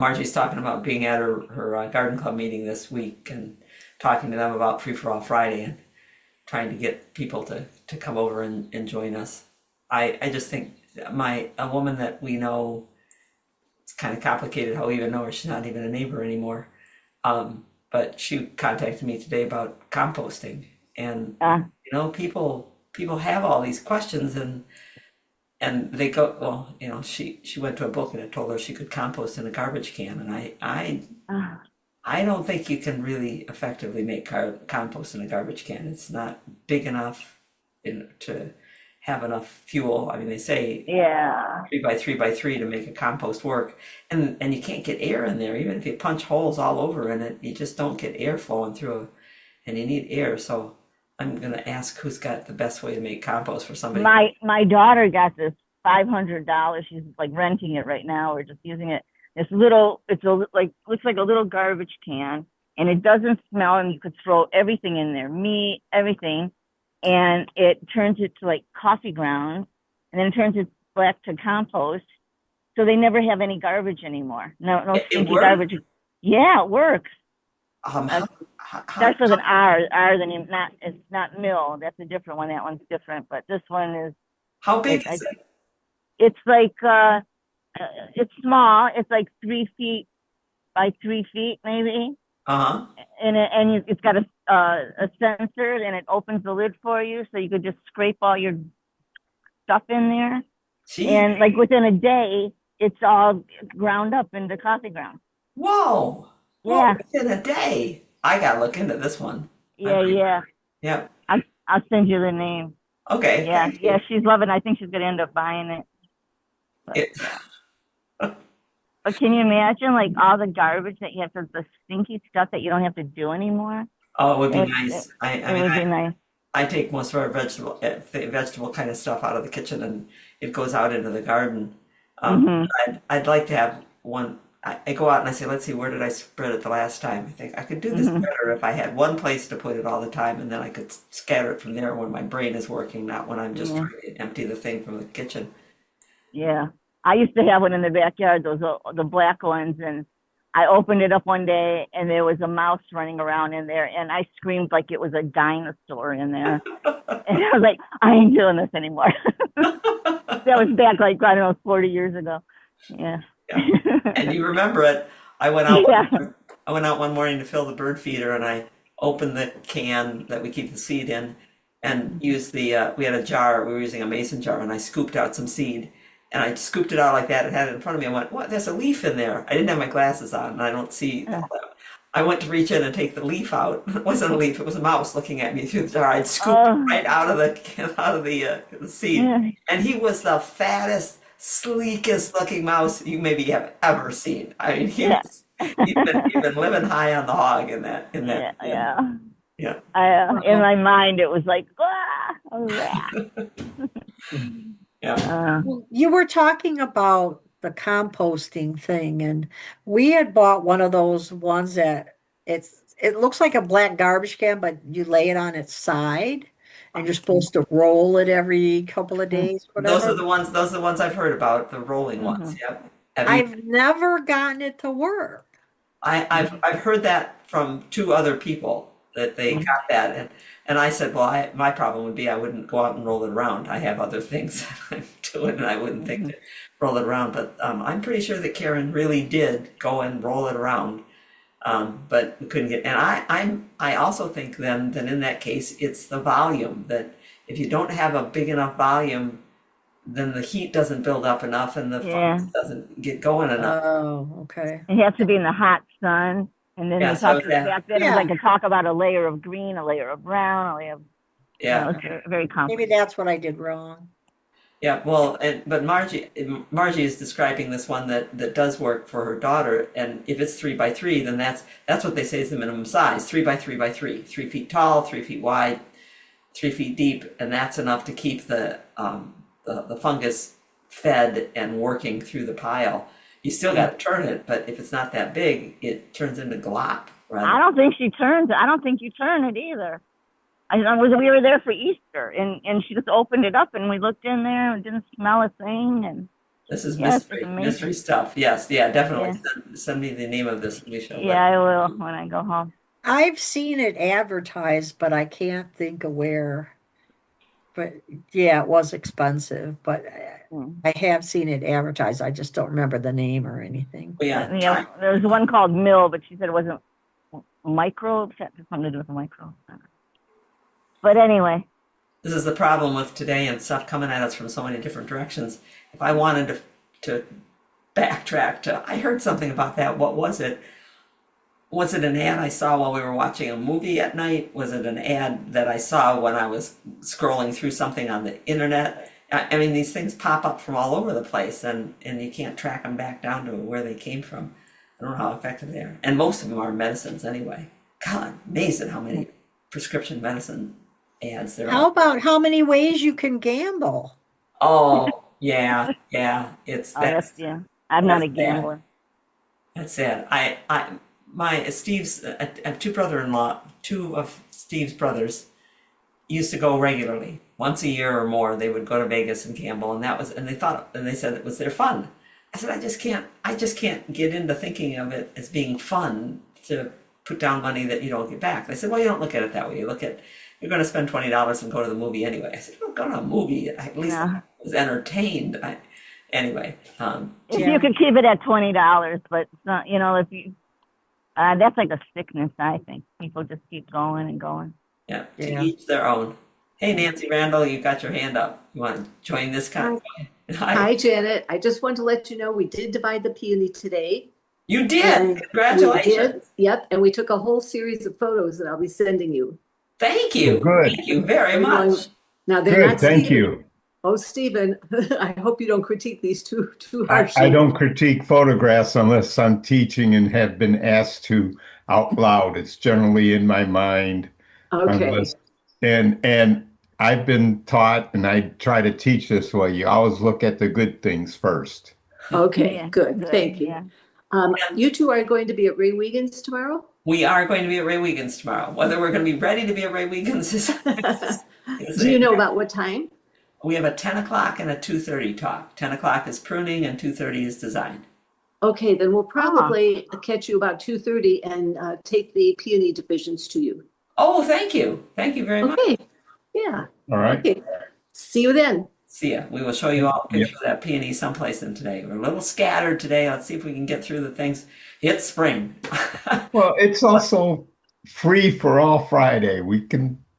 Margie's talking about being at her garden club meeting this week and talking to them about Free4All Friday and trying to get people to come over and join us. I just think a woman that we know, it's kind of complicated how we even know her. She's not even a neighbor anymore. But she contacted me today about composting, and Uh, people have all these questions, and they go, well, she went to a book and it told her she could compost in a garbage can, and uh, I don't think you can really effectively make compost in a garbage can. It's not big enough to have enough fuel. I mean, they say yeah. 3 by 3 by 3 to make a compost work, and you can't get air in there. Even if you punch holes all over in it, you just don't get air flowing through, and you need air. So I'm gonna ask who's got the best way to make compost for somebody. My daughter got this $500. She's like renting it right now or just using it. This little, like looks like a little garbage can, and it doesn't smell, and you could throw everything in there, meat, everything, and it turns it to like coffee grounds, and then it turns it back to compost. So they never have any garbage anymore. No, no It stinky worked. garbage. Yeah, it works. Um, Uh, how, how, Starts with an R. R. Then not. It's not mill. That's a different one. That one's different. But this one is. how It, big I, is it? it's like. It's small. It's like 3 feet by 3 feet maybe, Uh-huh. it's got a sensor, and it opens the lid for you, so you could just scrape all your stuff in there, Gee, and like within a day, it's all ground up into coffee ground. whoa. Whoa, Yeah, within a day. I gotta look into this one. I yeah, might, yeah. yep. I'll send you the name. Okay, Yeah, thank yeah. you. She's loving it. I think she's gonna end up buying it. But It, yeah. But can you imagine like all the garbage that you have to, the stinky stuff that you don't have to do anymore? oh, it would be It it, nice. I it mean, would be nice. I take most of our vegetable kind of stuff out of the kitchen and it goes out into the garden. Hmm. I'd like to have one. I go out and I say, let's see, where did I spread it the last time? I think I could do this Hmm. better if I had one place to put it all the time, and then I could scatter it from there when my brain is working, not when I'm just Yeah. trying to empty the thing from the kitchen. Yeah. I used to have one in the backyard, those the black ones, and I opened it up one day and there was a mouse running around in there, and I screamed like it was a dinosaur in there. And I was like, I ain't doing this anymore. That was back like I don't know, 40 years ago. Yeah. Yeah. And you remember it. I went out Yeah. I went out one morning to fill the bird feeder and I opened the can that we keep the seed in and used we had a jar, we were using a mason jar and I scooped out some seed and I scooped it out like that and had it in front of me. I went, what? There's a leaf in there. I didn't have my glasses on and I don't see all that. I went to reach in and take the leaf out. It wasn't a leaf, it was a mouse looking at me through the jar. I'd scooped it Oh, right out of the seed. yeah. And he was the fattest, sleekest looking mouse you maybe have ever seen. I mean, Yeah. he'd been living high on the hog in that Yeah, bin. yeah. Yeah. In Well, my mind, it was like, ah, a rat. yeah. Uh, Well, you were talking about the composting thing, and we had bought one of those ones that it looks like a black garbage can, but you lay it on its side, and you're supposed to roll it every couple of days, whatever. Those are the ones I've heard about, the rolling ones. mhm. Yep. Have you I've never gotten it to work. I've heard that from two other people that they got that and I said, well, my problem would be I wouldn't go out and roll it around. I have other things that I'm doing and I wouldn't think Mhm. to roll it around. But I'm pretty sure that Karen really did go and roll it around. But we couldn't get, and I also think then that in that case it's the volume that if you don't have a big enough volume, then the heat doesn't build up enough and the fungus Yeah. doesn't get going enough. Oh, okay. It has to be in the hot sun. And then Yeah, they so talk that back then. It was Yeah, like a talk about a layer of green, a layer of brown, a layer of, yeah. it's very, very maybe complicated. that's what I did wrong. Yeah, well, but Margie is describing this one that does work for her daughter, and if it's 3 by 3, then that's what they say is the minimum size, 3 by 3 by 3, 3 feet tall, 3 feet wide, 3 feet deep, and that's enough to keep the fungus fed and working through the pile. You still got to turn it, but if it's not that big, it turns into glop rather. I don't think you turn it either. We were there for Easter, and she just opened it up, and we looked in there, and it didn't smell a thing, and This is Yes, it's mystery amazing. stuff. Yes, yeah, definitely Yeah, send me the name of this TV show. yeah, I will when I go home. I've seen it advertised, but I can't think of where. But yeah, it was expensive, but Mm. I have seen it advertised. I just don't remember the name or anything. But yeah, Yeah, there was one called Mill, but she said it wasn't microbes. It had something to do with a microbe. But anyway, this is the problem with today and stuff coming at us from so many different directions. If I wanted to backtrack to, I heard something about that. What was it? Was it an ad I saw while we were watching a movie at night? Was it an ad that I saw when I was scrolling through something on the internet? I mean, these things pop up from all over the place, and you can't track them back down to where they came from. I don't know how effective they are. And most of them are medicines anyway. God, I'm amazed at how many prescription medicine ads there How are. about how many ways you can gamble? Oh, yeah, yeah. It's oh, yeah. I'm not that's a bad. gambler. That's sad. My Steve's, I have two brother-in-law, two of Steve's brothers used to go regularly. Once a year or more, they would go to Vegas and gamble, and they said it was their fun. I said, I just can't get into thinking of it as being fun to put down money that you don't get back. They said, well, you don't look at it that way. You're going to spend $20 and go to the movie anyway. I said, don't go to a movie. At least I No, was entertained. Anyway, if Yeah. you could keep it at $20, but it's not, if you, that's like a sickness. I think people just keep going and going. yeah, to Yeah. each their own. Hey, Nancy Randall, you got your hand up. You want to join this Hi, kind? Hi. hi, Janet. I just wanted to let you know we did divide the peony today, You did. and we did. Congratulations. Yep, and we took a whole series of photos that I'll be sending you. Thank Oh, you. good, Thank you very We're going much. now. They're good. not Thank Stephen. you. Oh, Stephen, I hope you don't critique these too I harshly. don't critique photographs unless I'm teaching and have been asked to out loud. It's generally in my mind Okay, unless, and I've been taught, and I try to teach this way. You always look at the good things first. okay, Yeah, good. good. Thank you. Yeah. You two are going to be at Ray Wiegand's tomorrow? We are going to be at Ray Wiegand's tomorrow. Whether we're going to be ready to be at Ray Wiegand's is Do you know about what time? we have a 10 o'clock and a 2:30 talk. 10 o'clock is pruning and 2:30 is design. Okay, then we'll Ah, probably catch you about 2:30 and take the peony divisions to you. Oh, thank you. Thank you very much. Okay, yeah. All right. Okay, see you then. See ya. We will show you all a Yep. picture of that peony someplace in today. We're a little scattered today. Let's see if we can get through the things. It's spring. Well, it's also free for all Friday.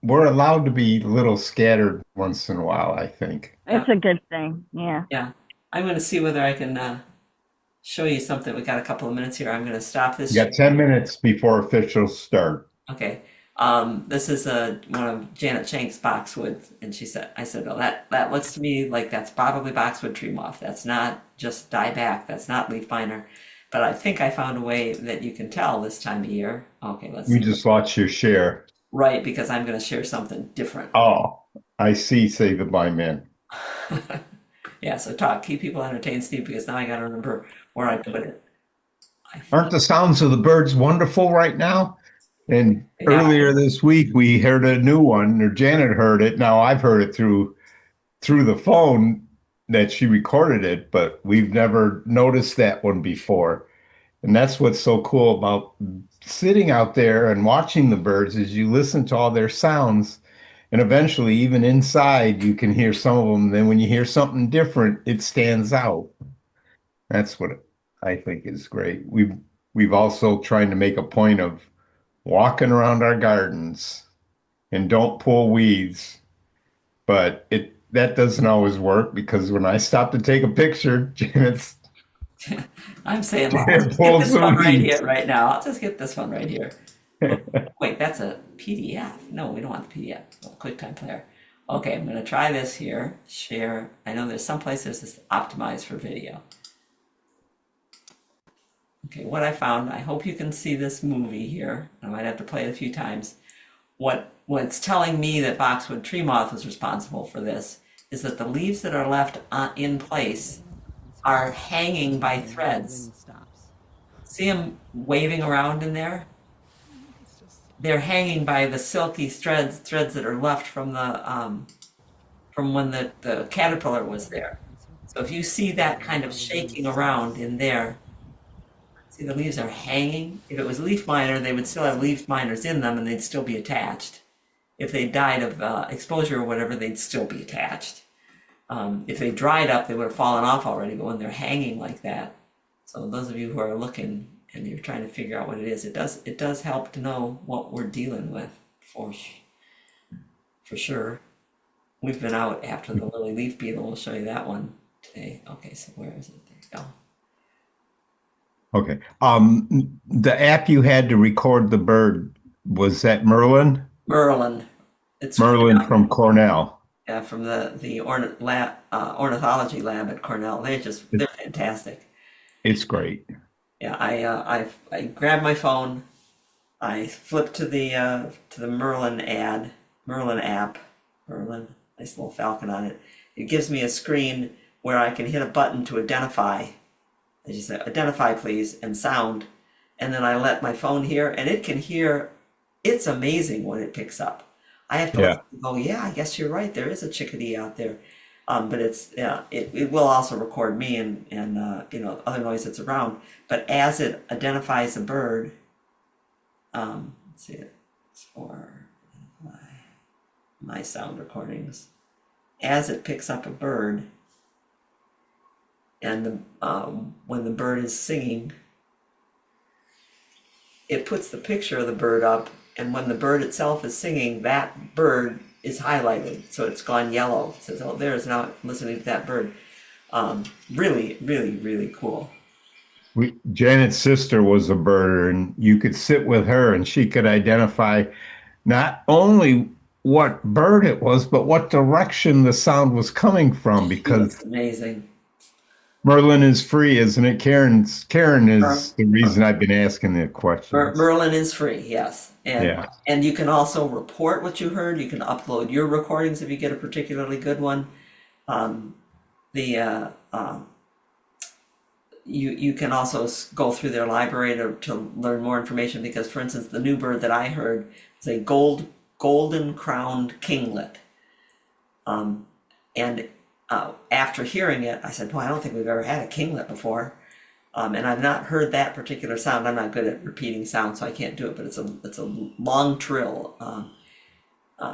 We're allowed to be a little scattered once in a while, I think. Yeah. it's a good thing. Yeah. Yeah. I'm going to see whether I can show you something. We got a couple of minutes here. I'm going to stop this. You got 10 minutes before officials start. Okay. This is one of Janet Shank's boxwoods, and I said, well, that looks to me like that's probably boxwood tree moth. That's not just dieback. That's not leaf miner. But I think I found a way that you can tell this time of year. Okay, let's We see. just watch your share. Right, because I'm going to share something different. Oh, I see. Say goodbye, man. Yeah, so keep people entertained, Steve, because now I got to remember where I put it. Aren't the sounds of the birds wonderful right now? And Yeah. earlier this week, we heard a new one, or Janet heard it. Now I've heard it through the phone that she recorded it, but we've never noticed that one before. And that's what's so cool about sitting out there and watching the birds is you listen to all their sounds, and eventually, even inside, you can hear some of them. Then when you hear something different, it stands out. That's what I think is great. We've also trying to make a point of walking around our gardens and don't pull weeds, but that doesn't always work because when I stop to take a picture, Janet's I'm saying, well, Janet I'll just get pulls this the one right weeds. here, right now. I'll just get this one right here. Wait, that's a PDF. No, we don't want the PDF. Oh, QuickTime Player. Okay, I'm going to try this here. Share. I know there's some places this optimized for video. Okay, what I found, I hope you can see this movie here. I might have to play it a few times. What's telling me that boxwood tree moth was responsible for this is that the leaves that are left in place are hanging by threads. See them waving around in there? They're hanging by the silky threads that are left from the from when the caterpillar was there. So So if you see that kind of shaking around in there, see the leaves are hanging. If it was leaf miner, they would still have leaf miners in them and they'd still be attached. If they died of exposure or whatever, they'd still be attached. If they dried up, they would have fallen off already, but when they're hanging like that. So those of you who are looking and you're trying to figure out what it is, it does help to know what we're dealing with for sure. We've been out after the lily leaf beetle. We'll show you that one today. Okay, so where is it? There you go. Okay. The app you had to record the bird, was that Merlin? Merlin. It's Merlin from Cornell. yeah, from the ornithology lab at Cornell. They're fantastic. It's great. Yeah, I grabbed my phone, I flipped to the Merlin app, nice little falcon on it. It gives me a screen where I can hit a button to identify. As you say, identify please, and sound, and then I let my phone hear, and it can hear. It's amazing what it picks up. I have to listen and go, yeah, I guess you're right. There is a chickadee out there. But it will also record me and other noise that's around. But as it identifies a bird, let's see it for my sound recordings. As it picks up a bird, and when the bird is singing, it puts the picture of the bird up, and when the bird itself is singing, that bird is highlighted, so it's gone yellow. It says, oh, there's now listening to that bird. Really, really, really cool. Janet's sister was a birder, and you could sit with her and she could identify not only what bird it was, but what direction the sound was coming from, because It's amazing. Merlin is free, isn't it? Karen is the reason I've been asking the questions. Merlin is free, yes. Yeah. And you can also report what you heard. You can upload your recordings if you get a particularly good one. You can also go through their library to learn more information, because, for instance, the new bird that I heard is a golden crowned kinglet. After hearing it, I said, boy, I don't think we've ever had a kinglet before. And I've not heard that particular sound. I'm not good at repeating sound, so I can't do it, but it's a long trill.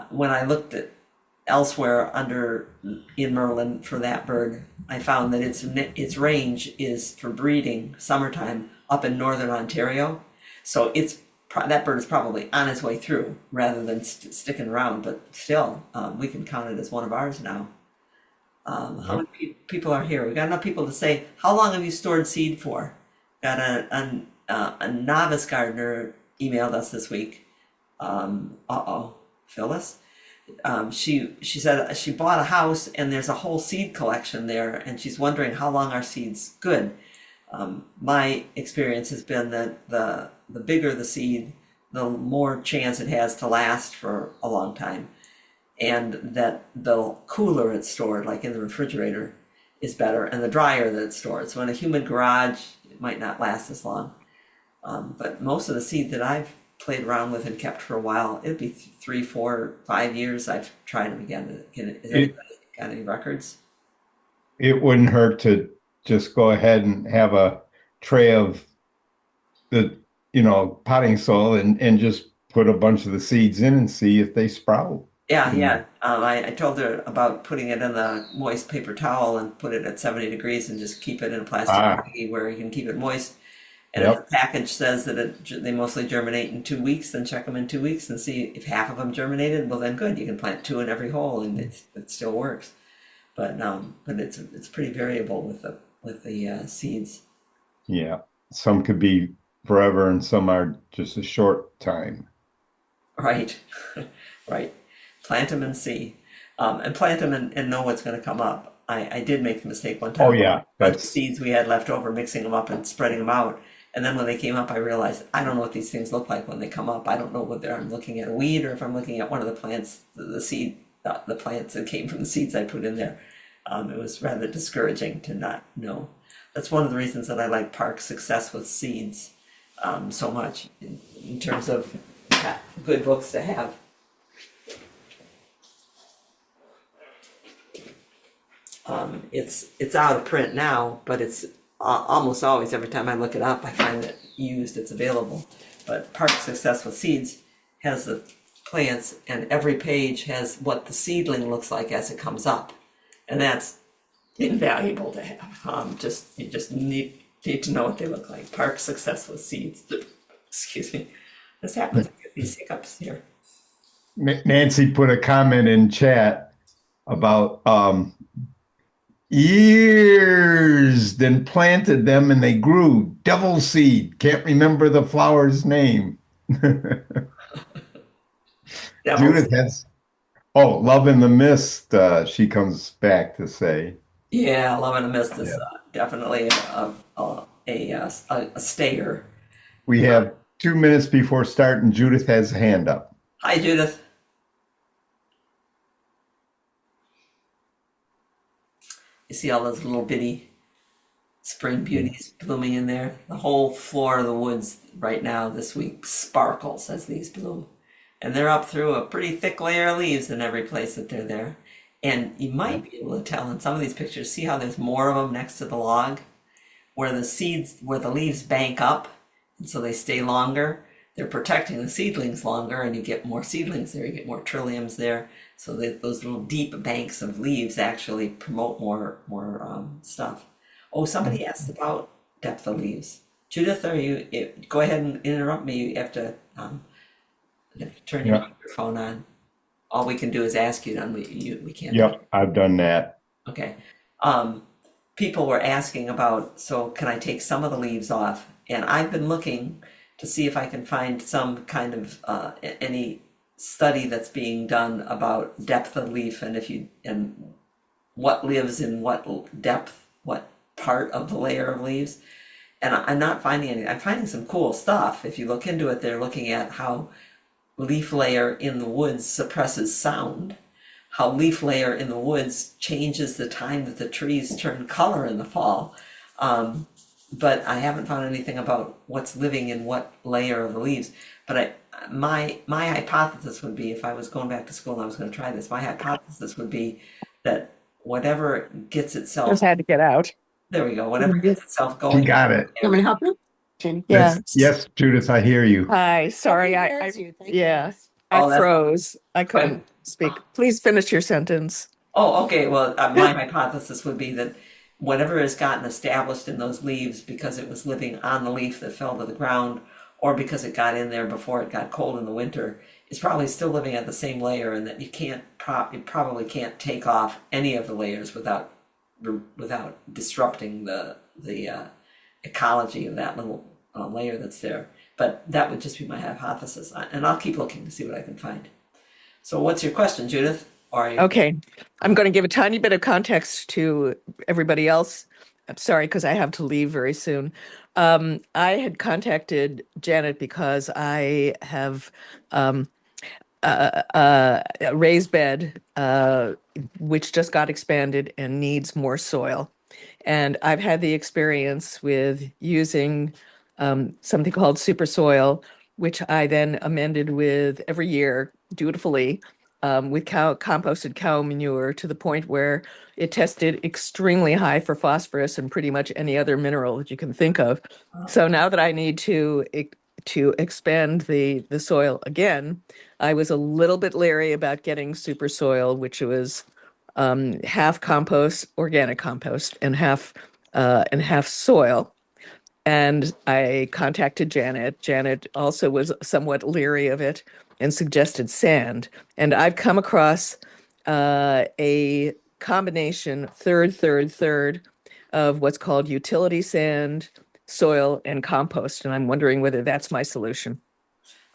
When I looked at elsewhere in Merlin for that bird, I found that its range is for breeding summertime up in northern Ontario. So that bird is probably on its way through rather than sticking around, but still, we can count it as one of ours now. How many people are here? We got enough people to say, how long have you stored seed for? Got a novice gardener emailed us this week. Phyllis. She said she bought a house and there's a whole seed collection there, and she's wondering how long are seeds good. My experience has been that the bigger the seed, the more chance it has to last for a long time. And that the cooler it's stored, like in the refrigerator, is better, and the drier that it's stored. So in a humid garage, it might not last as long. But most of the seed that I've played around with and kept for a while, it'd be 3, 4, 5 years. I've tried them again. Has anybody got any records? It wouldn't hurt to just go ahead and have a tray of the, potting soil and just put a bunch of the seeds in and see if they sprout. Yeah. I told her about putting it in the moist paper towel and put it at 70 degrees and just keep it in a plastic baggie where you can keep it moist. And if the package says that they mostly germinate in 2 weeks, then check them in 2 weeks and see if half of them germinated. Well, then good, you can plant 2 in every hole and it still works. But it's pretty variable with the seeds. Yeah, some could be forever and some are just a short time. Right, right. Plant them and see, and plant them and know what's going to come up. I did make the mistake one time. Oh yeah, bunch of seeds we had left over, mixing them up and spreading them out. And then when they came up, I realized I don't know what these things look like when they come up. I don't know whether I'm looking at a weed or if I'm looking at one of the plants, the plants that came from the seeds I put in there. It was rather discouraging to not know. That's one of the reasons that I like Park's success with seeds so much in terms of good books to have. It's out of print now, but it's almost always, every time I look it up, I find it used, it's available. But Park Success with Seeds has the plants, and every page has what the seedling looks like as it comes up. And that's invaluable to have. You just need to know what they look like. Park Success with Seeds. Excuse me. This happens. I get these hiccups here. Nancy put a comment in chat about years, then planted them and they grew. Devil seed. Can't remember the flower's name. Judith has, Love in the Mist, she comes back to say. Yeah, Love and a Mist is definitely a stayer. We have 2 minutes before start, and Judith has a hand up. Hi, Judith. You see all those little bitty spring beauties blooming in there? The whole floor of the woods right now this week sparkles as these bloom. And they're up through a pretty thick layer of leaves in every place that they're there. And you might be able to tell in some of these pictures, see how there's more of them next to the log, where the leaves bank up, and so they stay longer. They're protecting the seedlings longer, and you get more seedlings there, you get more trilliums there. So that those little deep banks of leaves actually promote more stuff. Oh, somebody asked about depth of leaves. Judith, go ahead and interrupt me. You have to turn your microphone on. All we can do is ask you, and we can't. Yep, I've done that. Okay. People were asking about, so can I take some of the leaves off? And I've been looking to see if I can find some kind of any study that's being done about depth of leaf, and what lives in what depth, what part of the layer of leaves. And I'm not finding any. I'm finding some cool stuff. If you look into it, they're looking at how leaf layer in the woods suppresses sound, how leaf layer in the woods changes the time that the trees turn color in the fall. But I haven't found anything about what's living in what layer of the leaves. But my hypothesis would be, if I was going back to school and I was going to try this, my hypothesis would be that whatever gets itself, Just had to get out. there we go, whatever gets itself going. You got it. Want me to help you? Yeah. Yes, Judith, I hear you. Hi, sorry, I froze. I couldn't speak. Please finish your sentence. Oh, okay. Well, my hypothesis would be that whatever has gotten established in those leaves because it was living on the leaf that fell to the ground, or because it got in there before it got cold in the winter, is probably still living at the same layer, and that you probably can't take off any of the layers without disrupting the ecology of that little layer that's there. But that would just be my hypothesis, and I'll keep looking to see what I can find. So what's your question, Judith? Okay, I'm going to give a tiny bit of context to everybody else. I'm sorry, because I have to leave very soon. I had contacted Janet because I have a raised bed, which just got expanded and needs more soil. And I've had the experience with using something called super soil, which I then amended with every year dutifully with composted cow manure, to the point where it tested extremely high for phosphorus and pretty much any other mineral that you can think of. So now that I need to expand the soil again, I was a little bit leery about getting super soil, which was half compost, organic compost, and half soil. And I contacted Janet. Janet also was somewhat leery of it and suggested sand. And I've come across a combination third of what's called utility sand, soil, and compost. And I'm wondering whether that's my solution.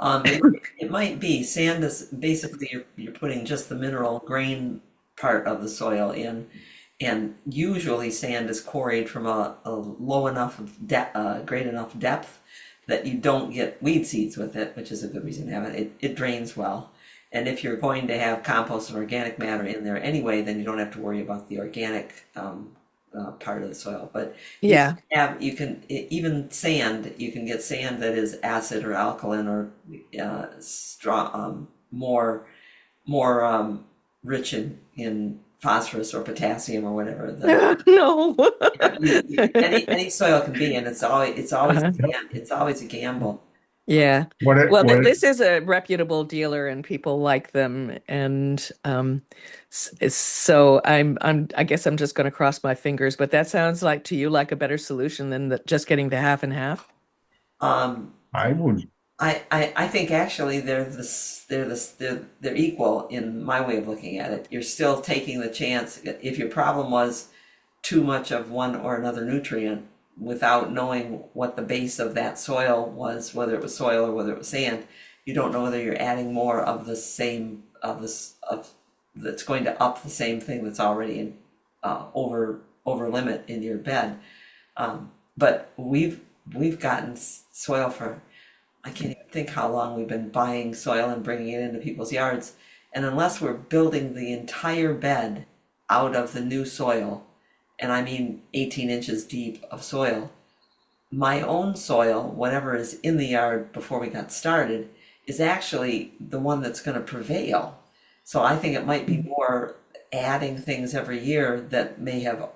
It might be. Sand is basically, you're putting just the mineral grain part of the soil in. And usually sand is quarried from a low enough great enough depth that you don't get weed seeds with it, which is a good reason to have it. It drains well. And if you're going to have compost and organic matter in there anyway, then you don't have to worry about the organic part of the soil. But yeah, you can even sand. You can get sand that is acid or alkaline or strong, more rich in phosphorus or potassium or whatever. No. Any soil can be, and Uh-huh. it's always a gamble. Yeah. Well, what this is a reputable dealer and people like them. And so I guess I'm just going to cross my fingers, but that sounds like to you like a better solution than just getting the half and half. Um, I would, I think actually they're equal in my way of looking at it. You're still taking the chance. If your problem was too much of one or another nutrient without knowing what the base of that soil was, whether it was soil or whether it was sand, you don't know whether you're adding more of the same of this of that's going to up the same thing that's already in over limit in your bed. But we've gotten soil for, I can't even think how long we've been buying soil and bringing it into people's yards. And unless we're building the entire bed out of the new soil, and I mean 18 inches deep of soil, my own soil, whatever is in the yard before we got started, is actually the one that's going to prevail. So I think it might be more adding things every year that may have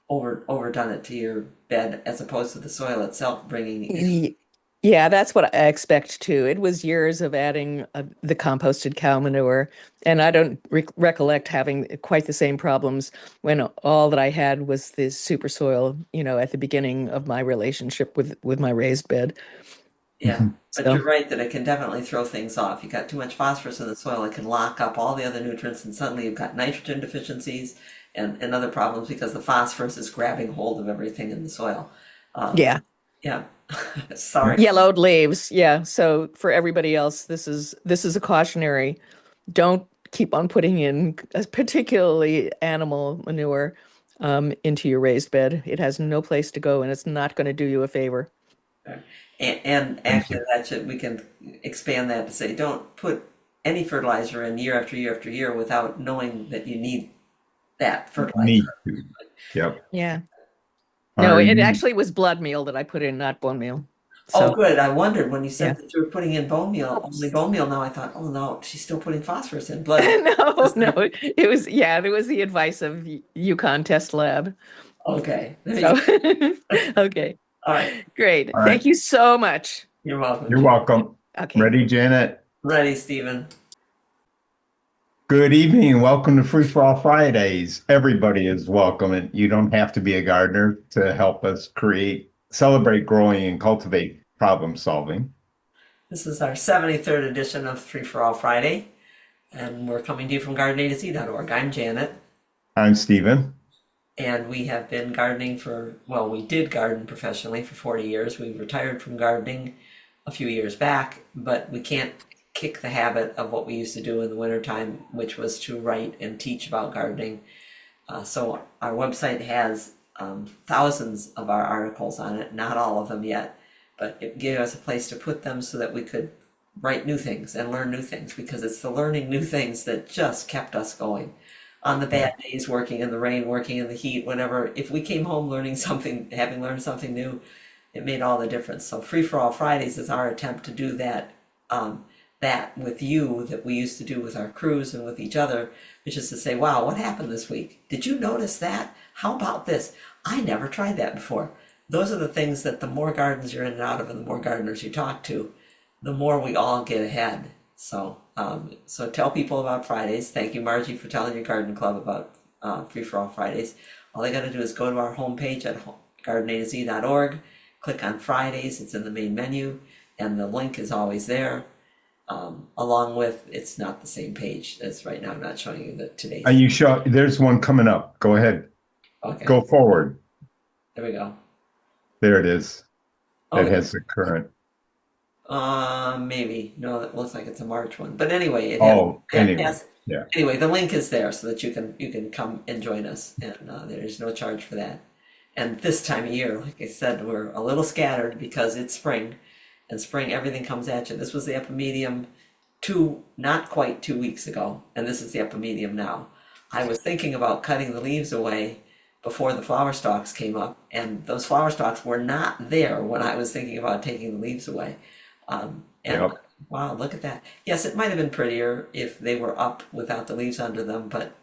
overdone it to your bed as opposed to the soil itself bringing in. Yeah, that's what I expect too. It was years of adding the composted cow manure, and I don't recollect having quite the same problems when all that I had was this super soil, at the beginning of my relationship with my raised bed. Yeah, but So, you're right that it can definitely throw things off. You got too much phosphorus in the soil, it can lock up all the other nutrients, and suddenly you've got nitrogen deficiencies and other problems because the phosphorus is grabbing hold of everything in the soil. Um, yeah. yeah, sorry. Yellowed leaves. Yeah. So for everybody else, this is a cautionary. Don't keep on putting in particularly animal manure into your raised bed. It has no place to go and it's not going to do you a favor. And thank actually, you. we can expand that to say don't put any fertilizer in year after year after year without knowing that you need that fertilizer. Need to. Yep. Yeah. No, Are it you, actually was blood meal that I put in, not bone meal. Oh, So, good. I wondered when you yeah. said that you were putting in bone meal, only bone meal. Now I thought, oh no, she's still putting phosphorus in blood meal. No, no. It was, yeah, there was the advice of Yukon Test Lab. Okay, there you So, go. okay. All right, Great. all right. Thank you so much. you're welcome. You're welcome. Okay. Ready, Janet? Ready, Stephen. Good evening and welcome to Free for All Fridays. Everybody is welcome, and you don't have to be a gardener to help us celebrate growing, and cultivate problem solving. This is our 73rd edition of Free for All Friday, and we're coming to you from gardenatz.org. I'm Janet, I'm Stephen. and we have been gardening well, we did garden professionally for 40 years. We retired from gardening a few years back, but we can't kick the habit of what we used to do in the wintertime, which was to write and teach about gardening. So our website has thousands of our articles on it, not all of them yet, but it gave us a place to put them so that we could write new things and learn new things, because it's the learning new things that just kept us going. On the bad days, working in the rain, working in the heat, whatever, if we came home learning something, having learned something new, it made all the difference. So Free for All Fridays is our attempt to do that with you that we used to do with our crews and with each other, which is to say, wow, what happened this week? Did you notice that? How about this? I never tried that before. Those are the things that the more gardens you're in and out of and the more gardeners you talk to, the more we all get ahead. So tell people about Fridays. Thank you, Margie, for telling your garden club about Free for All Fridays. All they got to do is go to our homepage at gardenatz.org, click on Fridays. It's in the main menu, and the link is always there. Along with, it's not the same page as right now. I'm not showing you the today's. Are you sure? There's one coming up. Go ahead. Okay, Go forward. there we go. There it is. Oh, It has the current. maybe. No, that looks like it's a March one. But anyway, Oh, anyway. Yeah. Anyway, the link is there so that you can come and join us, and there's no charge for that. And this time of year, like I said, we're a little scattered because it's spring, and spring everything comes at you. This was the epimedium not quite 2 weeks ago, and this is the epimedium now. I was thinking about cutting the leaves away before the flower stalks came up, and those flower stalks were not there when I was thinking about taking the leaves away. And Yep. wow, look at that. Yes, it might have been prettier if they were up without the leaves under them, but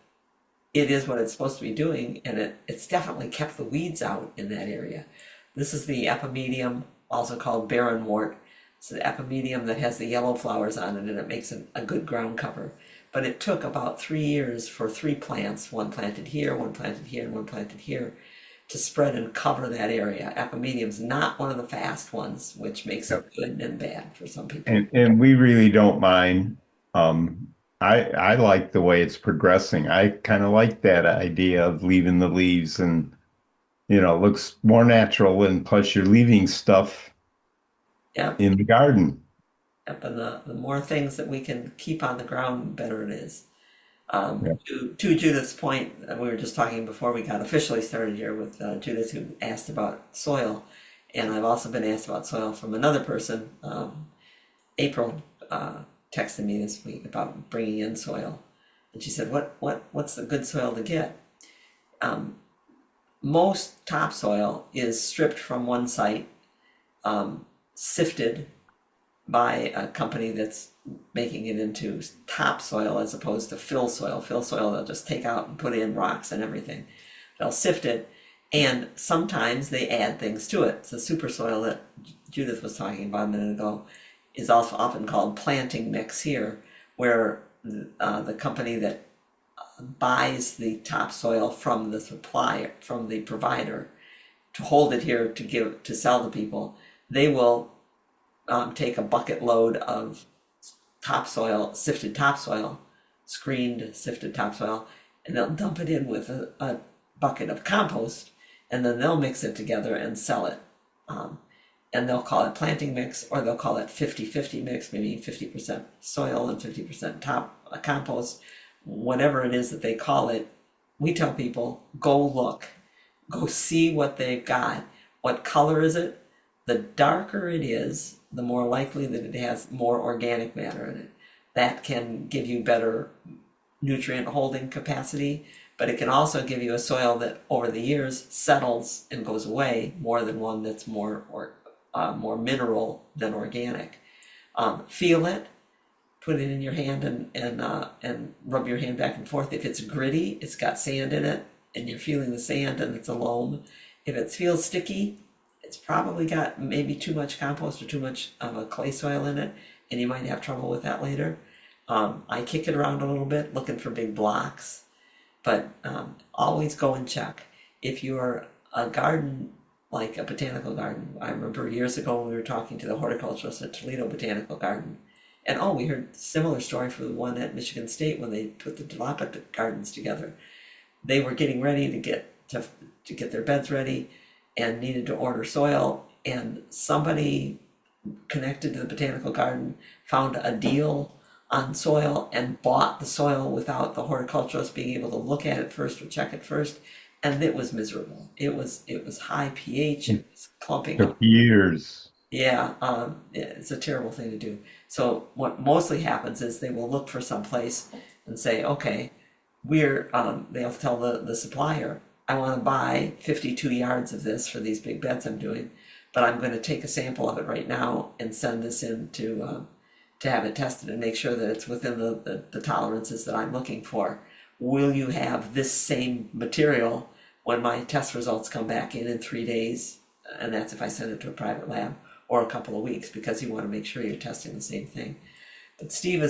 it is what it's supposed to be doing, and it's definitely kept the weeds out in that area. This is the epimedium, also called barrenwort. It's the epimedium that has the yellow flowers on it, and it makes a good ground cover. But it took about 3 years for 3 plants, one planted here, one planted here, and one planted here, to spread and cover that area. Epimedium's not one of the fast ones, which makes it good and bad for some people. And we really don't mind. I like the way it's progressing. I kind of like that idea of leaving the leaves, and it looks more natural, and plus you're leaving stuff Yep, in the garden. yep, and the more things that we can keep on the ground, the better it is. Yeah. To Judith's point, we were just talking before we got officially started here with Judith, who asked about soil, and I've also been asked about soil from another person. April texted me this week about bringing in soil, and she said, "What's the good soil to get?" Most topsoil is stripped from one site, sifted by a company that's making it into topsoil as opposed to fill soil. Fill soil they'll just take out and put in rocks and everything. They'll sift it, and sometimes they add things to it. It's the super soil that Judith was talking about a minute ago is also often called planting mix here, where the company that buys the topsoil from the supplier, from the provider, to hold it here to sell to people, they will take a bucket load of topsoil, sifted topsoil, screened sifted topsoil, and they'll dump it in with a bucket of compost, and then they'll mix it together and sell it. And they'll call it planting mix, or they'll call it 50-50 mix, maybe 50% soil and 50% compost, whatever it is that they call it. We tell people, go look, go see what they've got. What color is it? The darker it is, the more likely that it has more organic matter in it. That can give you better nutrient holding capacity, but it can also give you a soil that over the years settles and goes away more than one that's more mineral than organic. Feel it, put it in your hand and rub your hand back and forth. If it's gritty, it's got sand in it, and you're feeling the sand and it's a loam. If it feels sticky, it's probably got maybe too much compost or too much of a clay soil in it, and you might have trouble with that later. I kick it around a little bit, looking for big blocks, but always go and check. If you're a garden, like a botanical garden, I remember years ago when we were talking to the horticulturist at Toledo Botanical Garden, and we heard a similar story for the one at Michigan State when they put the jalapa gardens together. They were getting ready to get their beds ready, and needed to order soil, and somebody connected to the botanical garden found a deal on soil and bought the soil without the horticulturist being able to look at it first or check it first, and it was miserable. It was high pH, it was clumping Took up. years. Yeah, it's a terrible thing to do. So what mostly happens is they will look for some place and say, okay, they'll tell the supplier, I want to buy 52 yards of this for these big beds I'm doing, but I'm going to take a sample of it right now and send this in to have it tested and make sure that it's within the tolerances that I'm looking for. Will you have this same material when my test results come back in 3 days? And that's if I send it to a private lab, or a couple of weeks, because you want to make sure you're testing the same thing. But Steve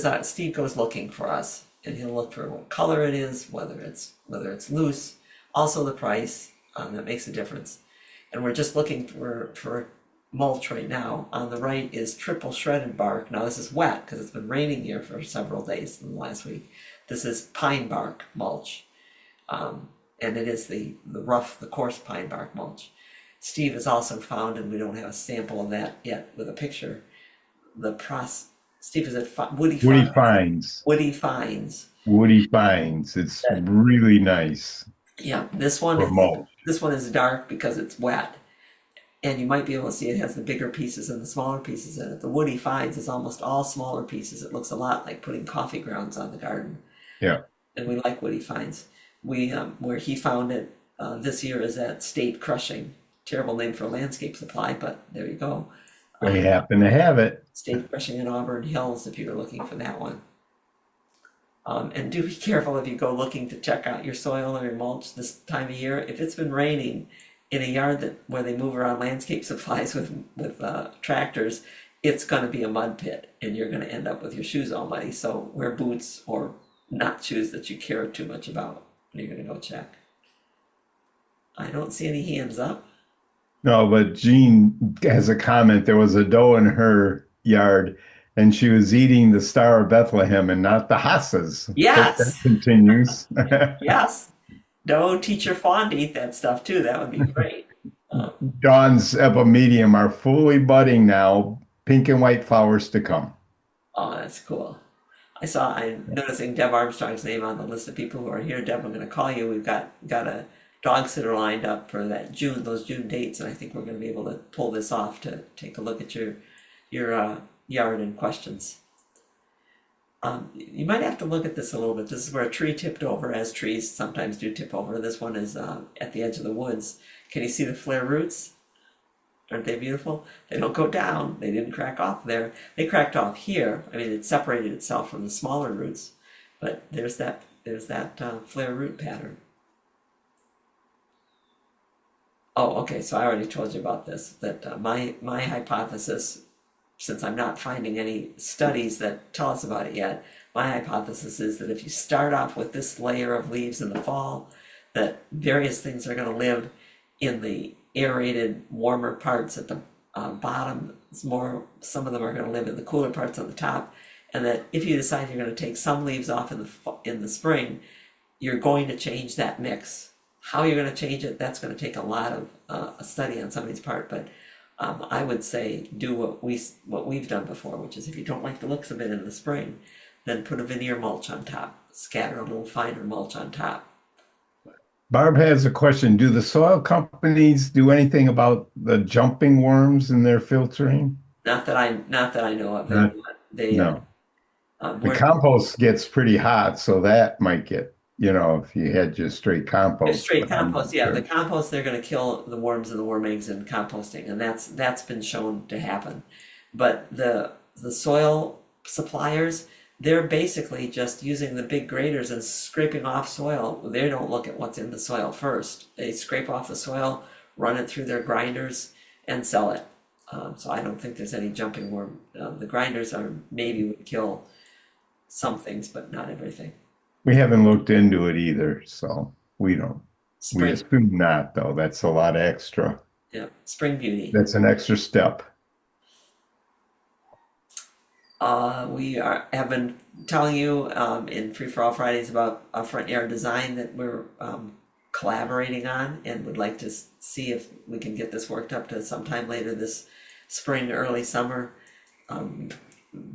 goes looking for us, and he'll look for what color it is, whether it's loose, also the price. That makes a difference. And we're just looking for mulch right now. On the right is triple shredded bark. Now this is wet because it's been raining here for several days in the last week. This is pine bark mulch, and it is the coarse pine bark mulch. Steve has also found, and we don't have a sample of that yet with a picture, Steve is at Woody Finds. Woody Finds. Woody Finds. It's really nice Yeah, this one for mulch. is dark because it's wet, and you might be able to see it has the bigger pieces and the smaller pieces in it. The Woody Finds is almost all smaller pieces. It looks a lot like putting coffee grounds on the garden. Yeah. And we like Woody Finds. We where he found it this year is at State Crushing. Terrible name for a landscape supply, but there you go. They happen to have it. State Crushing in Auburn Hills, if you were looking for that one. And do be careful if you go looking to check out your soil or your mulch this time of year. If it's been raining in a yard where they move around landscape supplies with tractors, it's going to be a mud pit, and you're going to end up with your shoes all muddy. So wear boots or not shoes that you care too much about when you're going to go check. I don't see any hands up. No, but Jean has a comment. There was a doe in her yard, and she was eating the Star of Bethlehem and not the Hassas. Hope that Yes. continues. Yes. No, teach your fawn to eat that stuff too. That would be great. Dawn's epimedium are fully budding now, pink and white flowers to come. Oh, that's cool. I'm noticing Deb Armstrong's name on the list of people who are here. Deb, I'm going to call you. We've got a dog sitter lined up for those June dates, and I think we're going to be able to pull this off to take a look at your yard and questions. You might have to look at this a little bit. This is where a tree tipped over, as trees sometimes do tip over. This one is at the edge of the woods. Can you see the flare roots? Aren't they beautiful? They don't go down. They didn't crack off there. They cracked off here. I mean, it separated itself from the smaller roots, but there's that flare root pattern. Oh, okay. So I already told you about this. That my hypothesis, since I'm not finding any studies that tell us about it yet, my hypothesis is that if you start off with this layer of leaves in the fall, that various things are going to live in the aerated, warmer parts at the bottom. Some of them are going to live in the cooler parts on the top, and that if you decide you're going to take some leaves off in the spring, you're going to change that mix. How you're going to change it, that's going to take a lot of a study on somebody's part, but I would say do what we've done before, which is if you don't like the looks of it in the spring, then put a veneer mulch on top, scatter a little finer mulch on top. Barb has a question. Do the soil companies do anything about the jumping worms in their filtering? Not that I know of. No. The compost gets pretty hot, so that might get, if you had just straight compost. Straight compost, yeah. The compost, they're going to kill the worms and the worm eggs in composting, and that's been shown to happen. But the soil suppliers, they're basically just using the big graders and scraping off soil. They don't look at what's in the soil first. They scrape off the soil, run it through their grinders, and sell it. So I don't think there's any jumping worm. The grinders would kill some things, but not everything. We haven't looked into it either, so we don't. We assume not, though. That's a lot extra. Yeah, spring beauty. That's an extra step. We have been telling you in Free4All Fridays about a front yard design that we're collaborating on, and would like to see if we can get this worked up to sometime later this spring, early summer.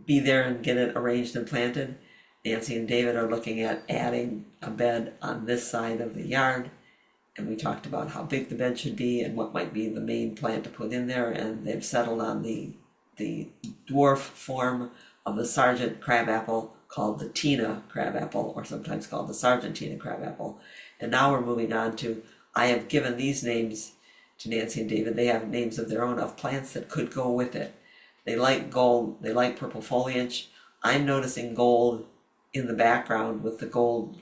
Be there and get it arranged and planted. Nancy and David are looking at adding a bed on this side of the yard, and we talked about how big the bed should be and what might be the main plant to put in there, and they've settled on the dwarf form of the Sargent crabapple called the Tina crabapple, or sometimes called the Sargentina crabapple. And now we're moving on to, I have given these names to Nancy and David. They have names of their own of plants that could go with it. They like gold, they like purple foliage. I'm noticing gold in the background with the gold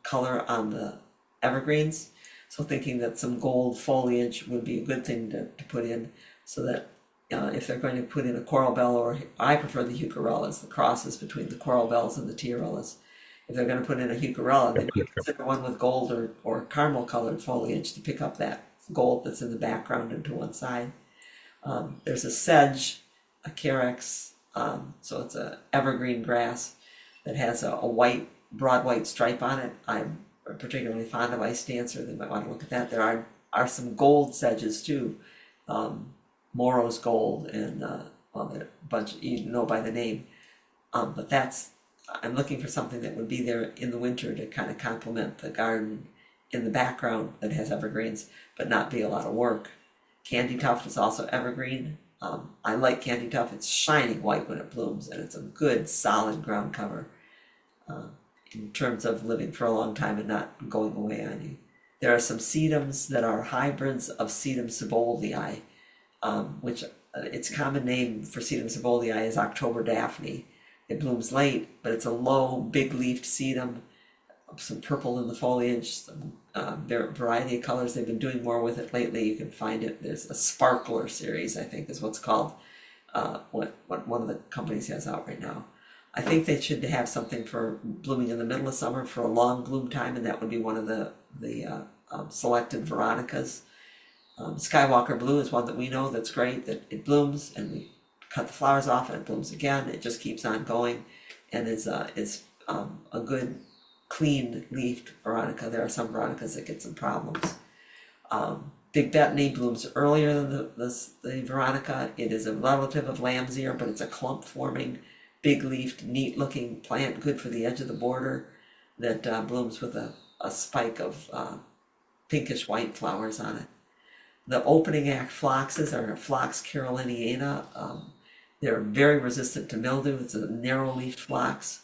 color on the evergreens. So thinking that some gold foliage would be a good thing to put in, so that if they're going to put in a coral bell, or I prefer the heucherellas, the crosses between the coral bells and the tiarellas. If they're going to put in a heucherella, they might consider one with gold or caramel colored foliage to pick up that gold that's in the background into one side. There's a sedge, a carex, so it's a evergreen grass that has a broad white stripe on it. I'm particularly fond of ice dancer. They might want to look at that. There are some gold sedges too. Morrow's gold, and a bunch you know by the name. But I'm looking for something that would be there in the winter to kind of complement the garden in the background that has evergreens, but not be a lot of work. Candy tuft is also evergreen. I like candy tuft. It's shining white when it blooms, and it's a good solid ground cover in terms of living for a long time and not going away on you. There are some sedums that are hybrids of Sedum Sieboldii, which its common name for Sedum Sieboldii is October Daphne, It blooms late, but it's a low, big-leafed sedum, some purple in the foliage, some variety of colors. They've been doing more with it lately. You can find it. There's a sparkler series, I think, is what's called. What one of the companies has out right now. I think they should have something for blooming in the middle of summer for a long bloom time, and that would be one of the selected Veronicas. Skywalker Blue is one that we know that's great, that it blooms and we cut the flowers off and it blooms again. It just keeps on going and is a good clean leafed Veronica. There are some Veronicas that get some problems. Big Bethany blooms earlier than the Veronica. It is a relative of lamb's ear, but it's a clump forming, big leafed, neat looking plant, good for the edge of the border, that blooms with a spike of pinkish white flowers on it. The opening act phloxes are Phlox caroliniana. They're very resistant to mildew. It's a narrow leafed phlox.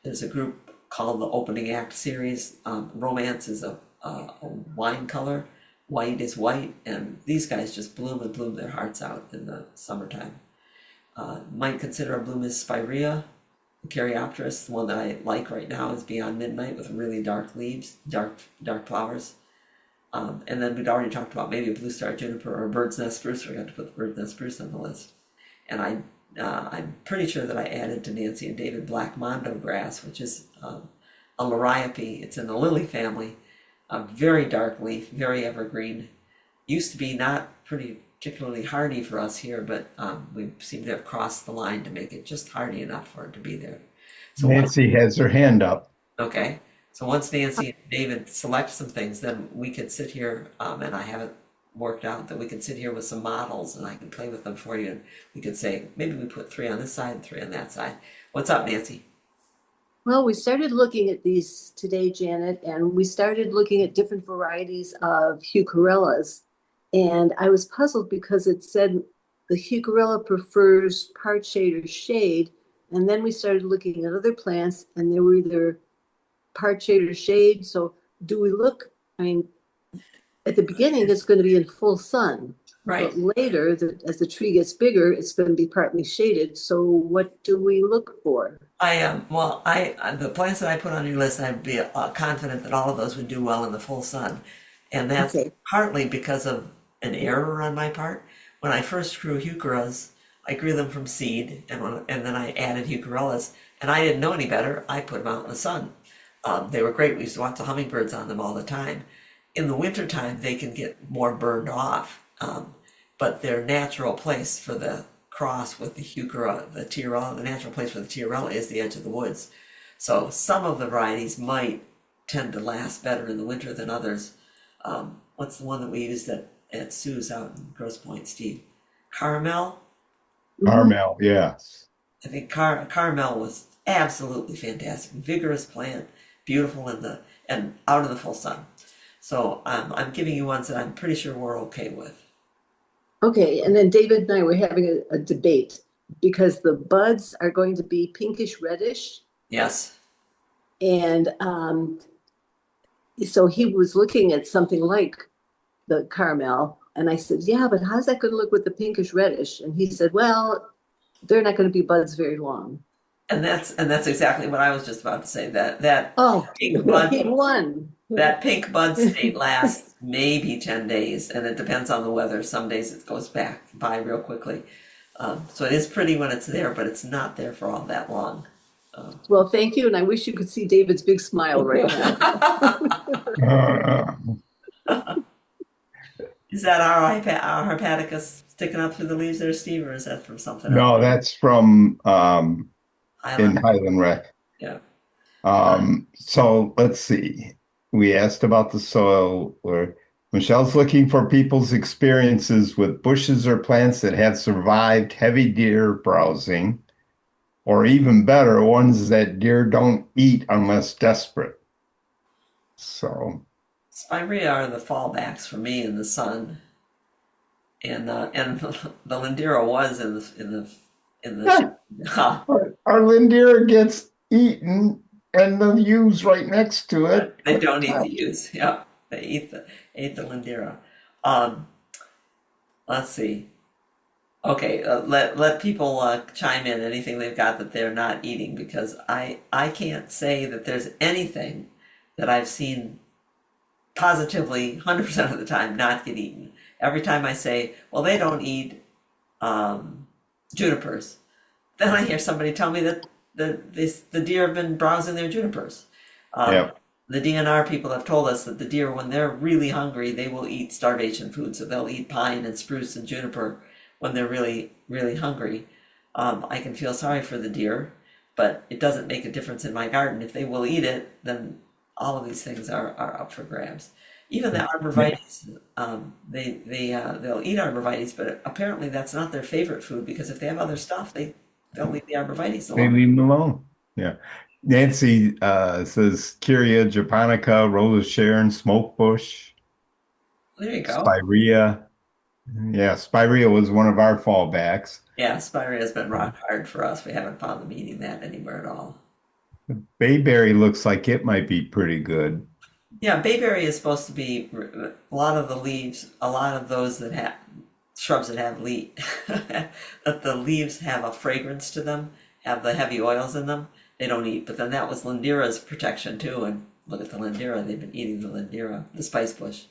There's a group called the Opening Act series. Romance is a wine color. White is white, and these guys just bloom and bloom their hearts out in the summertime. Might consider a bloom is Spirea, the Caryopteris. The one that I like right now is Beyond Midnight with really dark leaves, dark flowers. And then we'd already talked about maybe a blue star juniper or a bird's nest spruce. We got to put the bird's nest spruce on the list. And I'm pretty sure that I added to Nancy and David black mondo grass, which is a liriope. It's in the lily family. A very dark leaf, very evergreen. Used to be not particularly hardy for us here, but we seem to have crossed the line to make it just hardy enough for it to be there. So Nancy has her hand up. Okay. So once Nancy and David select some things, then we could sit here, and I have it worked out that we can sit here with some models and I can play with them for you. And we could say, maybe we put 3 on this side and 3 on that side. What's up, Nancy? Well, we started looking at these today, Janet, and we started looking at different varieties of heucherellas. And I was puzzled because it said the heucherella prefers part shade or shade. And then we started looking at other plants and they were either part shade or shade. So do we look, I mean, at the beginning, it's going to be in full sun. Right. But later, as the tree gets bigger, it's going to be partly shaded. So what do we look for? The plants that I put on your list, I'd be confident that all of those would do well in the full sun. And that's partly because of an error on my part. When I first grew heucheras, I grew them from seed, and then I added heucherellas, and I didn't know any better. I put them out in the sun. They were great. We used to watch the hummingbirds on them all the time. In the wintertime, they can get more burned off, but their natural place for the cross with the heuchera, the tiarella, the natural place for the tiarella is the edge of the woods. So some of the varieties might tend to last better in the winter than others. What's the one that we used at Sue's out in Grosse Pointe, Steve? Carmel? Carmel, yes. I think Carmel was absolutely fantastic. Vigorous plant, beautiful and out in the full sun. So I'm giving you ones that I'm pretty sure we're okay with. Okay, and then David and I were having a debate because the buds are going to be pinkish reddish. Yes. And so he was looking at something like the Carmel. And I said, yeah, but how's that going to look with the pinkish reddish? And he said, well, they're not going to be buds very long. And that's exactly what I was just about to say. That pink bud, he won. That pink bud state lasts maybe 10 days, and it depends on the weather. Some days it goes by real quickly. So it is pretty when it's there, but it's not there for all that long. Well, thank you, and I wish you could see David's big smile right now. Is that our Herpaticus sticking up through the leaves there, Steve, or is that from something else? No, that's from in Highland Rec. Yeah. So let's see. We asked about the soil, where Michelle's looking for people's experiences with bushes or plants that have survived heavy deer browsing, or even better, ones that deer don't eat unless desperate. So Spirea are the fallbacks for me in the sun, and the Lindera was in the our Lindera gets eaten, and the yews right next to it. They don't eat the yews. Yeah, they ate the Lindera. Let's see. Okay, let people chime in anything they've got that they're not eating, because I can't say that there's anything that I've seen positively 100% of the time not get eaten. Every time I say, well, they don't eat um, junipers, then I hear somebody tell me that the deer have been browsing their junipers. Um, Yeah. the DNR people have told us that the deer, when they're really hungry, they will eat starvation food. So they'll eat pine and spruce and juniper when they're really, really hungry. I can feel sorry for the deer, but it doesn't make a difference in my garden. If they will eat it, then all of these things are up for grabs. Even the arborvitaes, they'll eat arborvitaes, but apparently that's not their favorite food, because if they have other stuff, they'll leave the arborvitaes They alone. leave them alone. Yeah. Nancy says Curia japonica, Rose of Sharon, smokebush, There you go. spirea. Yeah, spirea was one of our fallbacks. Yeah, spirea has been rock hard for us. We haven't found them eating that anywhere at all. Bayberry looks like it might be pretty good. Yeah, bayberry is supposed to be a lot of the leaves, a lot of those that have shrubs that have that the leaves have a fragrance to them, have the heavy oils in them. They don't eat, but then that was lindira's protection too. And look at the lindira; they've been eating the lindira, the spice bush.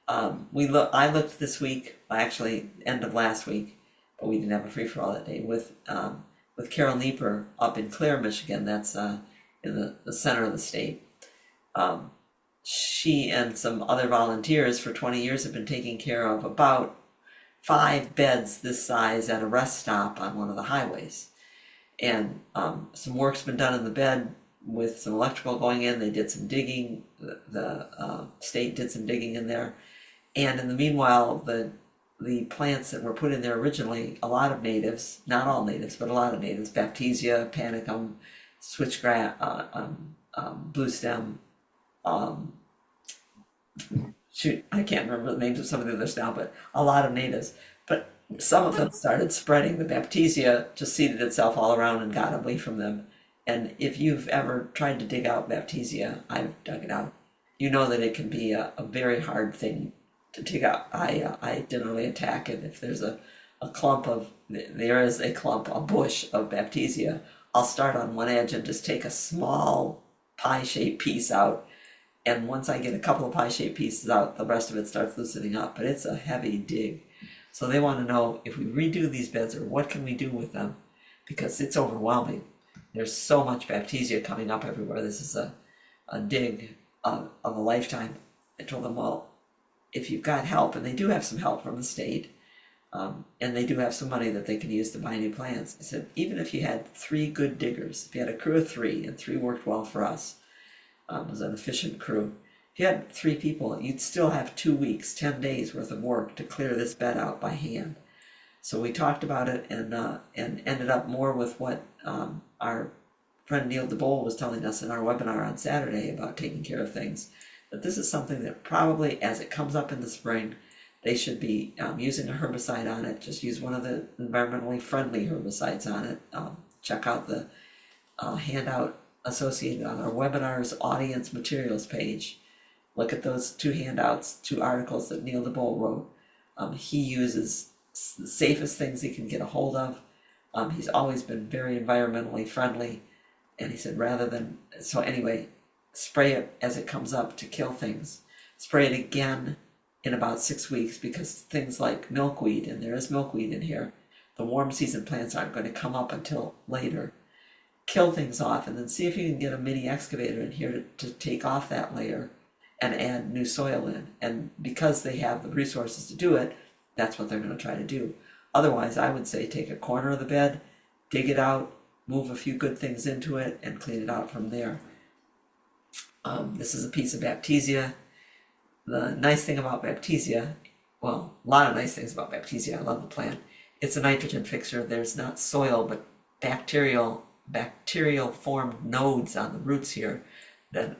I looked this week, actually end of last week, but we didn't have a free for all that day with Carol Nieper up in Clare, Michigan. That's in the center of the state. Um, she and some other volunteers for 20 years have been taking care of about 5 beds this size at a rest stop on one of the highways. And some work's been done in the bed with some electrical going in. They did some digging. The state did some digging in there. And in the meanwhile, the plants that were put in there originally, a lot of natives, not all natives, but a lot of natives, Baptisia, panicum, switchgrass, blue stem, um, shoot, I can't remember the names of some of the others now, but a lot of natives. But some of them started spreading. The Baptisia just seeded itself all around and got away from them. And if you've ever tried to dig out Baptisia, I've dug it out. You know that it can be a very hard thing to dig out. I generally attack it if there's there is a clump, a bush of Baptisia. I'll start on one edge and just take a small pie-shaped piece out, and once I get a couple of pie-shaped pieces out, the rest of it starts loosening up. But it's a heavy dig. So they want to know if we redo these beds, or what can we do with them, because it's overwhelming. There's so much Baptisia coming up everywhere. This is a dig of a lifetime. I told them, well, if you've got help, and they do have some help from the state, and they do have some money that they can use to buy new plants. I said, even if you had 3 good diggers, if you had a crew of 3, and 3 worked well for us, it was an efficient crew. If you had 3 people, you'd still have 2 weeks, 10 days worth of work to clear this bed out by hand. So we talked about it, and ended up more with what our friend Neil DeBole was telling us in our webinar on Saturday about taking care of things. That this is something that probably, as it comes up in the spring, they should be using a herbicide on it. Just use one of the environmentally friendly herbicides on it. Check out the handout associated on our webinars audience materials page. Look at those 2 handouts, 2 articles that Neil DeBole wrote. He uses the safest things he can get a hold of. He's always been very environmentally friendly, and he said so anyway, spray it as it comes up to kill things. Spray it again in about 6 weeks, because things like milkweed, and there is milkweed in here, the warm season plants aren't going to come up until later. Kill things off, and then see if you can get a mini excavator in here to take off that layer and add new soil in. And because they have the resources to do it, that's what they're going to try to do. Otherwise, I would say take a corner of the bed, dig it out, move a few good things into it, and clean it out from there. This is a piece of Baptisia. The nice thing about Baptisia, well, a lot of nice things about Baptisia. I love the plant. It's a nitrogen fixer. There's not soil, but bacterial formed nodes on the roots here,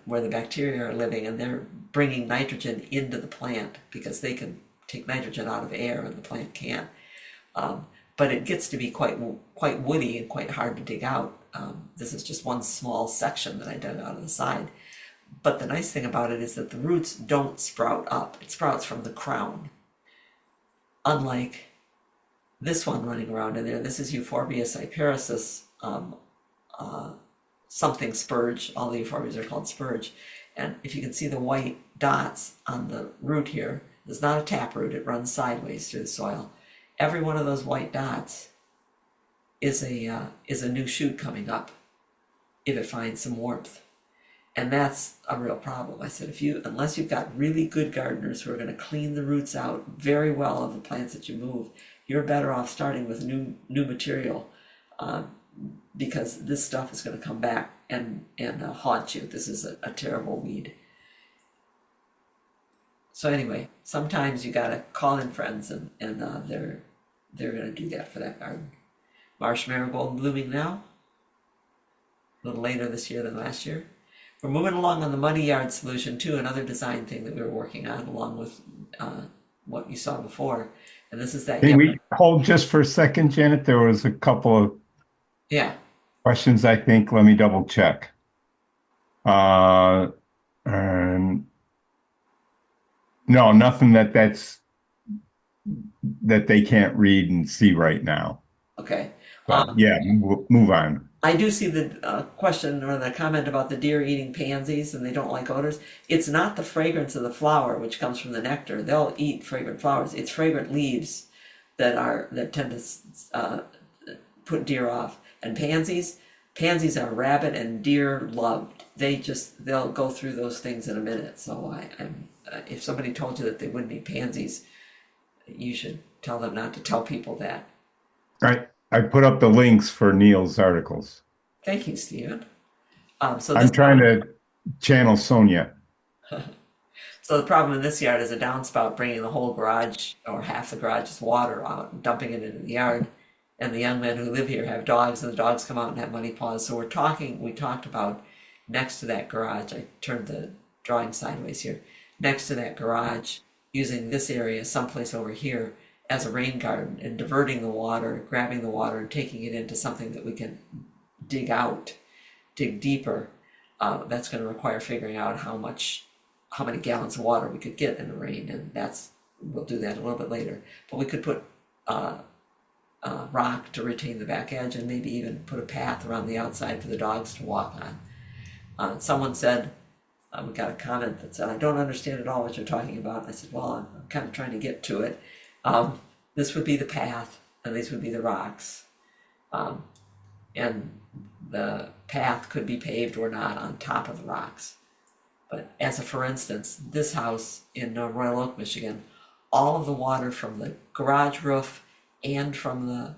where the bacteria are living, and they're bringing nitrogen into the plant, because they can take nitrogen out of air and the plant can't. But it gets to be quite woody and quite hard to dig out. This is just one small section that I dug out of the side. But the nice thing about it is that the roots don't sprout up. It sprouts from the crown. Unlike this one running around in there. This is Euphorbia cyperaceus, something spurge. All the euphorbias are called spurge. And if you can see the white dots on the root here, it's not a tap root, it runs sideways through the soil. Every one of those white dots is a new shoot coming up if it finds some warmth. And that's a real problem. I said, unless you've got really good gardeners who are going to clean the roots out very well of the plants that you move, you're better off starting with new material, because this stuff is going to come back and haunt you. This is a terrible weed. So anyway, sometimes you got to call in friends, and they're going to do that for that garden. Marsh marigold blooming now, a little later this year than last year. We're moving along on the money yard solution too, another design thing that we were working on along with what you saw before. And this is that. Can we hold just for a second, Janet? There was a couple of questions, I think. Let me double check. And no, nothing that they can't read and see right now. Okay. But yeah, move on. I do see the question or the comment about the deer eating pansies and they don't like odors. It's not the fragrance of the flower which comes from the nectar. They'll eat fragrant flowers. It's fragrant leaves that tend to put deer off. And pansies are rabbit and deer loved. They'll go through those things in a minute. So if somebody told you that they wouldn't eat pansies, you should tell them not to tell people that. Right. I put up the links for Neil's articles. Thank you, Stephen. So I'm trying to channel Sonia. So the problem in this yard is a downspout bringing the whole garage or half the garage's water out and dumping it into the yard. And the young men who live here have dogs, and the dogs come out and have muddy paws. So we talked about next to that garage. I turned the drawing sideways here. Next to that garage, using this area someplace over here as a rain garden and diverting the water, grabbing the water and taking it into something that we can dig deeper. That's going to require figuring out how many gallons of water we could get in the rain, and we'll do that a little bit later. But we could put rock to retain the back edge, and maybe even put a path around the outside for the dogs to walk on. Someone said, we got a comment that said, I don't understand at all what you're talking about. I said, well, I'm kind of trying to get to it. This would be the path, and these would be the rocks. And the path could be paved or not on top of the rocks. But for instance, this house in Royal Oak, Michigan, all of the water from the garage roof and from the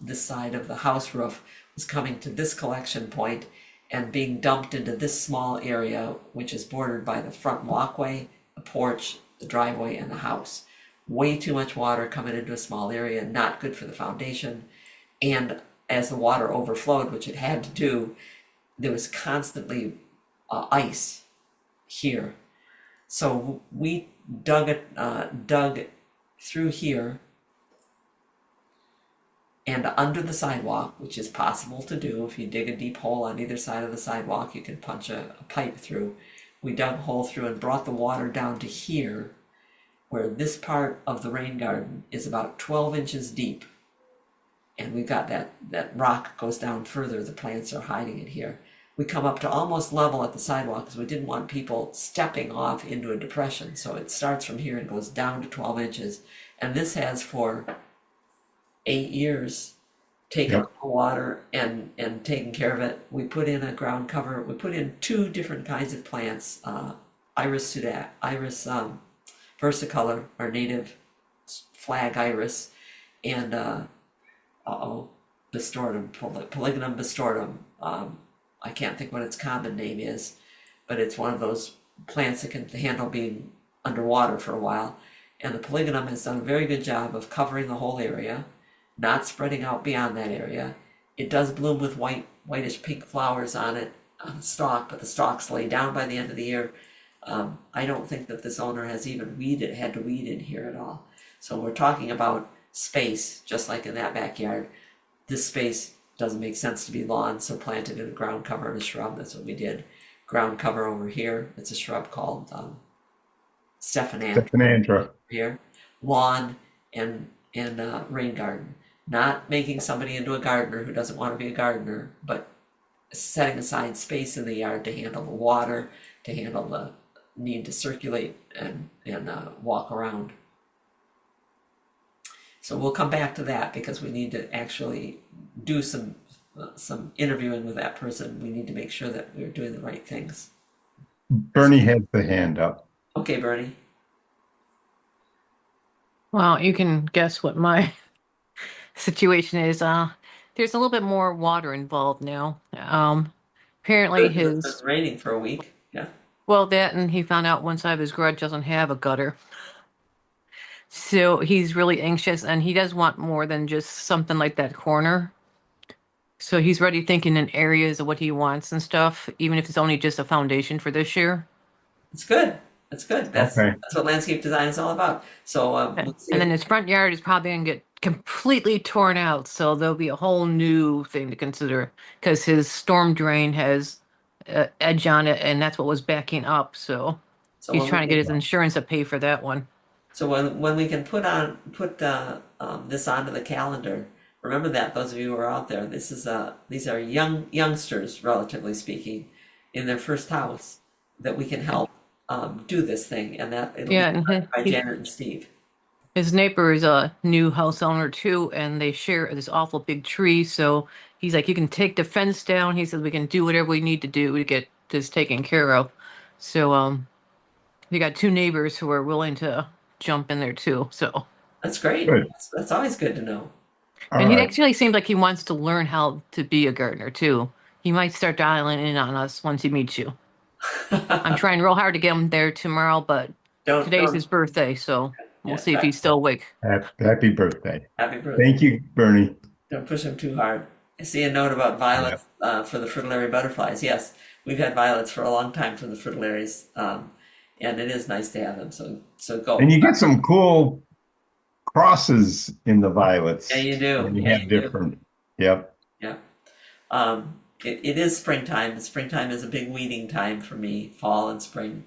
this side of the house roof was coming to this collection point and being dumped into this small area, which is bordered by the front walkway, the porch, the driveway, and the house. Way too much water coming into a small area, not good for the foundation. And as the water overflowed, which it had to do, there was constantly ice here. So we dug through here and under the sidewalk, which is possible to do. If you dig a deep hole on either side of the sidewalk, you can punch a pipe through. We dug a hole through and brought the water down to here, where this part of the rain garden is about 12 inches deep. And we've got that rock goes down further. The plants are hiding it here. We come up to almost level at the sidewalk because we didn't want people stepping off into a depression. So it starts from here and goes down to 12 inches. And this has for 8 years taken the water and taken care of it. We put in a ground cover. We put in 2 different kinds of plants, iris versicolor, our native flag iris, and bistortum, Polygonum bistortum. I can't think what its common name is, but it's one of those plants that can handle being underwater for a while. And the Polygonum has done a very good job of covering the whole area, not spreading out beyond that area. It does bloom with whitish pink flowers on the stalk, but the stalks lay down by the end of the year. I don't think that this owner has even had to weed in here at all. So we're talking about space, just like in that backyard. This space doesn't make sense to be lawn, so planted in a ground cover and a shrub. That's what we did. Ground cover over here. It's a shrub called Stephanandra Stephanandra. here. Lawn and and rain garden. Not making somebody into a gardener who doesn't want to be a gardener, but setting aside space in the yard to handle the water, to handle the need to circulate and walk around. So we'll come back to that because we need to actually do some interviewing with that person. We need to make sure that we're doing the right things. Bernie has the hand up. Okay, Bernie. Well, you can guess what my situation is. There's a little bit more water involved now. Apparently It's his, been raining for a week. Yeah. well, that and he found out one side of his garage doesn't have a gutter. So he's really anxious and he does want more than just something like that corner. So he's already thinking in areas of what he wants and stuff, even if it's only just a foundation for this year. It's good. That's good. That's Okay. what landscape design is all about. So we'll see And then if- his front yard is probably going to get completely torn out. So there'll be a whole new thing to consider because his storm drain has edge on it, and that's what was backing up. So so he's when trying we to get can- his insurance to pay for that one. So when we can put this onto the calendar, remember that those of you who are out there, these are youngsters, relatively speaking, in their first house that we can help do this thing, and that it'll Yeah, be and done by he- Janet and Steve. his neighbor is a new house owner too, and they share this awful big tree. So he's like, you can take the fence down. He said we can do whatever we need to do to get this taken care of. So we got two neighbors who are willing to jump in there too. So That's great. Good. That's always good to know. All and he right. actually seems like he wants to learn how to be a gardener too. He might start dialing in on us once he meets you. I'm trying real hard to get him there tomorrow, but today's his birthday, so we'll see if he's still awake. Happy birthday. Happy birthday. Thank you, Bernie. Don't push them too hard. I see a note about violets for the fritillary butterflies. Yes, we've had violets for a long time from the fritillaries, and it is nice to have them. So go. And you get some cool crosses in the violets. Yeah, you do. And you Yeah, have you do. different. Yep. Yeah. It is springtime. Springtime is a big weeding time for me, fall and spring.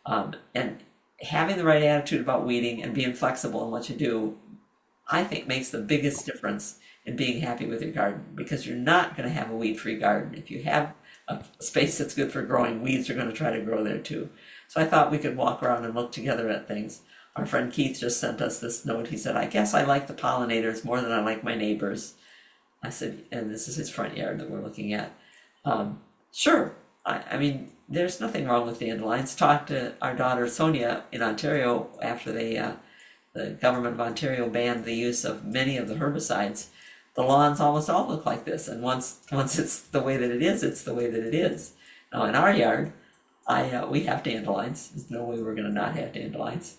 And having the right attitude about weeding and being flexible in what you do, I think makes the biggest difference in being happy with your garden, because you're not going to have a weed-free garden. If you have a space that's good for growing, weeds are going to try to grow there too. So I thought we could walk around and look together at things. Our friend Keith just sent us this note. He said, I guess I like the pollinators more than I like my neighbors. I said, and this is his front yard that we're looking at. Sure. I mean, there's nothing wrong with dandelions. Talked to our daughter Sonia in Ontario after the government of Ontario banned the use of many of the herbicides. The lawns almost all look like this, and once it's the way that it is, it's the way that it is. Now in our yard, we have dandelions. There's no way we're going to not have dandelions.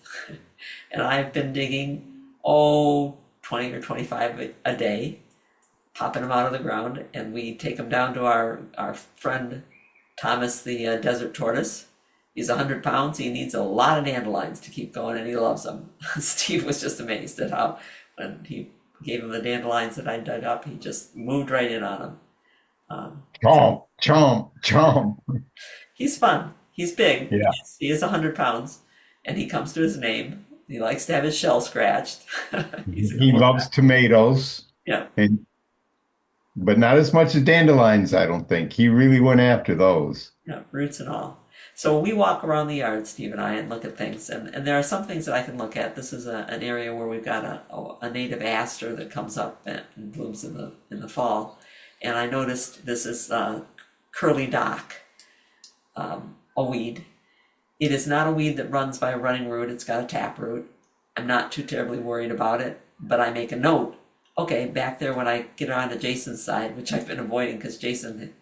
And I've been digging 20 or 25 a day, popping them out of the ground, and we take them down to our friend Thomas the desert tortoise. He's 100 pounds. He needs a lot of dandelions to keep going, and he loves them. Steve was just amazed at how, when he gave him the dandelions that I dug up, he just moved right in on them. Chomp, chomp, chomp. He's fun. He's big. Yeah. He is 100 pounds, and he comes to his name. He likes to have his shell scratched. He's a He cool loves guy. tomatoes, Yeah. but not as much as dandelions, I don't think. He really went after those. Yeah, roots and all. So we walk around the yard, Steve and I, and look at things. And there are some things that I can look at. This is an area where we've got a native aster that comes up and blooms in the fall. And I noticed this is curly dock, a weed. It is not a weed that runs by a running root. It's got a tap root. I'm not too terribly worried about it, but I make a note. Okay, back there when I get around to Jason's side, which I've been avoiding because Jason,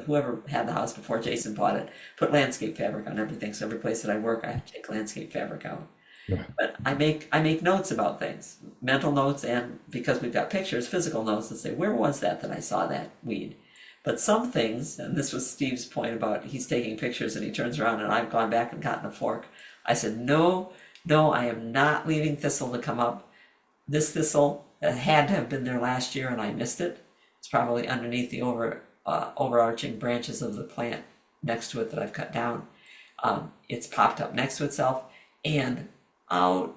whoever had the house before Jason bought it, put landscape fabric on everything. So every place that I work, I have to take landscape fabric out. Yeah. But I make notes about things, mental notes, and because we've got pictures, physical notes that say, where was that I saw that weed? But some things, and this was Steve's point about he's taking pictures and he turns around and I've gone back and gotten a fork. I said, no, I am not leaving thistle to come up. This thistle had to have been there last year and I missed it. It's probably underneath the overarching branches of the plant next to it that I've cut down. It's popped up next to itself, and out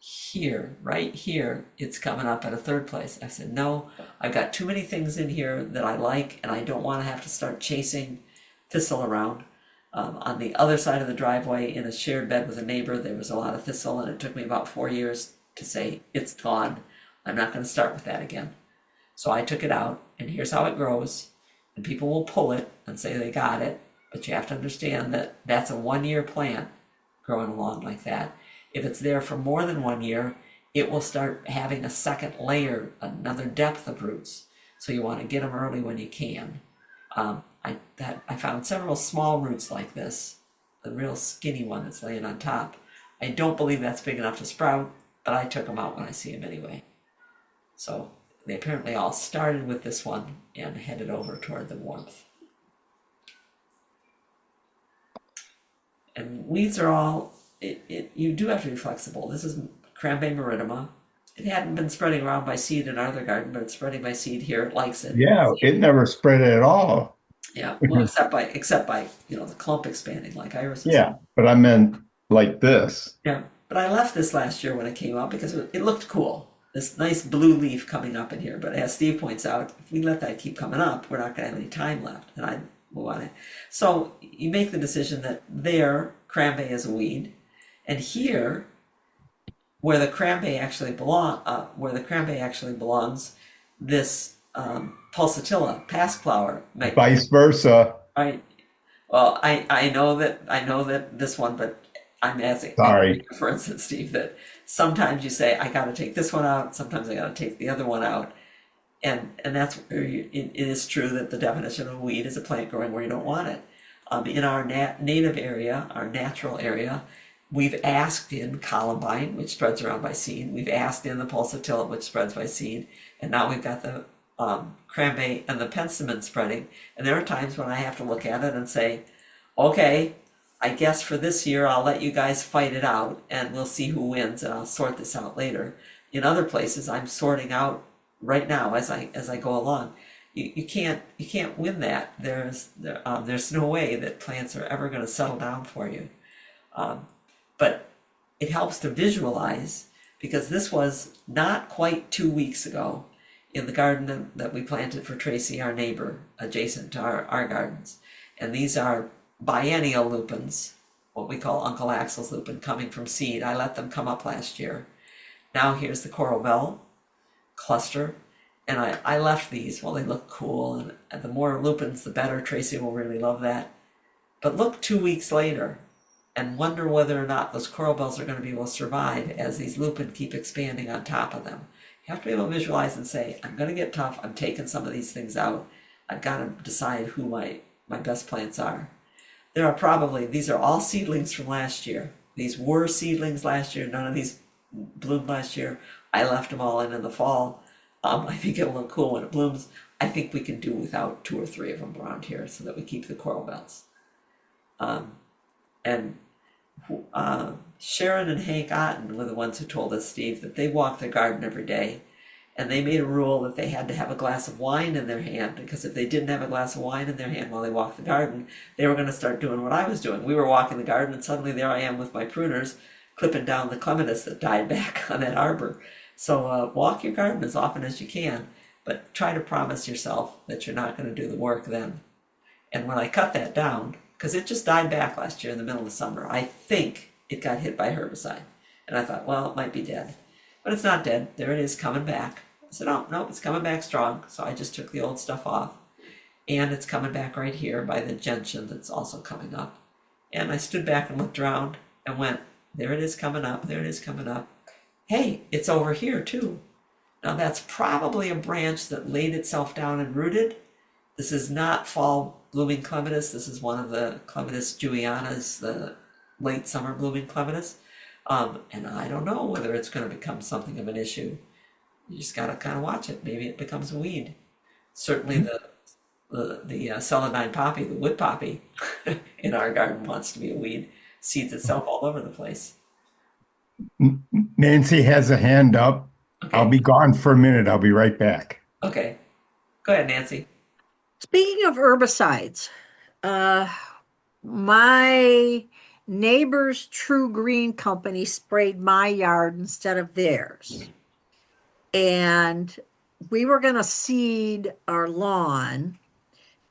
here, right here, it's coming up at a third place. I said, no, I've got too many things in here that I like, and I don't want to have to start chasing thistle around. On the other side of the driveway, in a shared bed with a neighbor, there was a lot of thistle, and it took me about 4 years to say, it's gone. I'm not going to start with that again. So I took it out, and here's how it grows. And people will pull it and say they got it, but you have to understand that that's a 1-year plant growing along like that. If it's there for more than 1 year, it will start having a second layer, another depth of roots. So you want to get them early when you can. I found several small roots like this, the real skinny one that's laying on top. I don't believe that's big enough to sprout, but I took them out when I see them anyway. So they apparently all started with this one and headed over toward the warmth. And weeds are all, you do have to be flexible. This is Crambe meridema. It hadn't been spreading around by seed in our other garden, but it's spreading by seed here. It likes it. Yeah, it never spread at all. Yeah, well, except by the clump expanding like Iris. Yeah, but I meant like this. Yeah, but I left this last year when it came out because it looked cool. This nice blue leaf coming up in here. But as Steve points out, if we let that keep coming up, we're not going to have any time left. And I move on it. So you make the decision that there, Crambe is a weed, and here, where the Crambe actually belongs, this pulsatilla, passflower, Vice versa. right? Well, I know that this one, but I'm asking. Sorry. For instance, Steve, that sometimes you say I got to take this one out. Sometimes I got to take the other one out, and that's where it is true that the definition of a weed is a plant growing where you don't want it. In our native area, our natural area, we've asked in columbine, which spreads around by seed. We've asked in the pulsatilla, which spreads by seed, and now we've got the crambe and the penstemon spreading. And there are times when I have to look at it and say, okay, I guess for this year I'll let you guys fight it out and we'll see who wins, and I'll sort this out later. In other places I'm sorting out right now as I go along. You can't win that. There's no way that plants are ever going to settle down for you. But it helps to visualize, because this was not quite 2 weeks ago in the garden that we planted for Tracy, our neighbor, adjacent to our gardens. And these are biennial lupins, what we call Uncle Axel's lupin, coming from seed. I let them come up last year. Now here's the coral bell cluster. And I left these. Well, they look cool, and the more lupins, the better. Tracy will really love that. But look 2 weeks later and wonder whether or not those coral bells are going to be able to survive as these lupin keep expanding on top of them. You have to be able to visualize and say, I'm going to get tough. I'm taking some of these things out. I've got to decide who my best plants are. These are all seedlings from last year. These were seedlings last year. None of these bloomed last year. I left them all in the fall. I think it'll look cool when it blooms. I think we can do without 2 or 3 of them around here so that we keep the coral bells. Sharon and Hank Otten were the ones who told us, Steve, that they walk their garden every day, and they made a rule that they had to have a glass of wine in their hand, because if they didn't have a glass of wine in their hand while they walked the garden, they were going to start doing what I was doing. We were walking the garden, and suddenly there I am with my pruners clipping down the clematis that died back on that arbor. So walk your garden as often as you can, but try to promise yourself that you're not going to do the work then. And when I cut that down, because it just died back last year in the middle of the summer, I think it got hit by herbicide. And I thought, well, it might be dead. But it's not dead. There it is, coming back. I said, oh, no, it's coming back strong. So I just took the old stuff off. And it's coming back right here by the gentian that's also coming up. And I stood back and looked around and went, there it is coming up, there it is coming up. Hey, it's over here too. Now that's probably a branch that laid itself down and rooted. This is not fall blooming clematis. This is one of the Clematis julianas, the late summer blooming clematis. And I don't know whether it's going to become something of an issue. You just got to kind of watch it. Maybe it becomes a weed. Certainly the celandine poppy, the wood poppy in our garden wants to be a weed. Seeds itself all over the place. Nancy has a hand up. Okay. I'll be gone for a minute. I'll be right back. Okay. Go ahead, Nancy. Speaking of herbicides, my neighbor's True Green Company sprayed my yard instead of theirs. And we were gonna seed our lawn,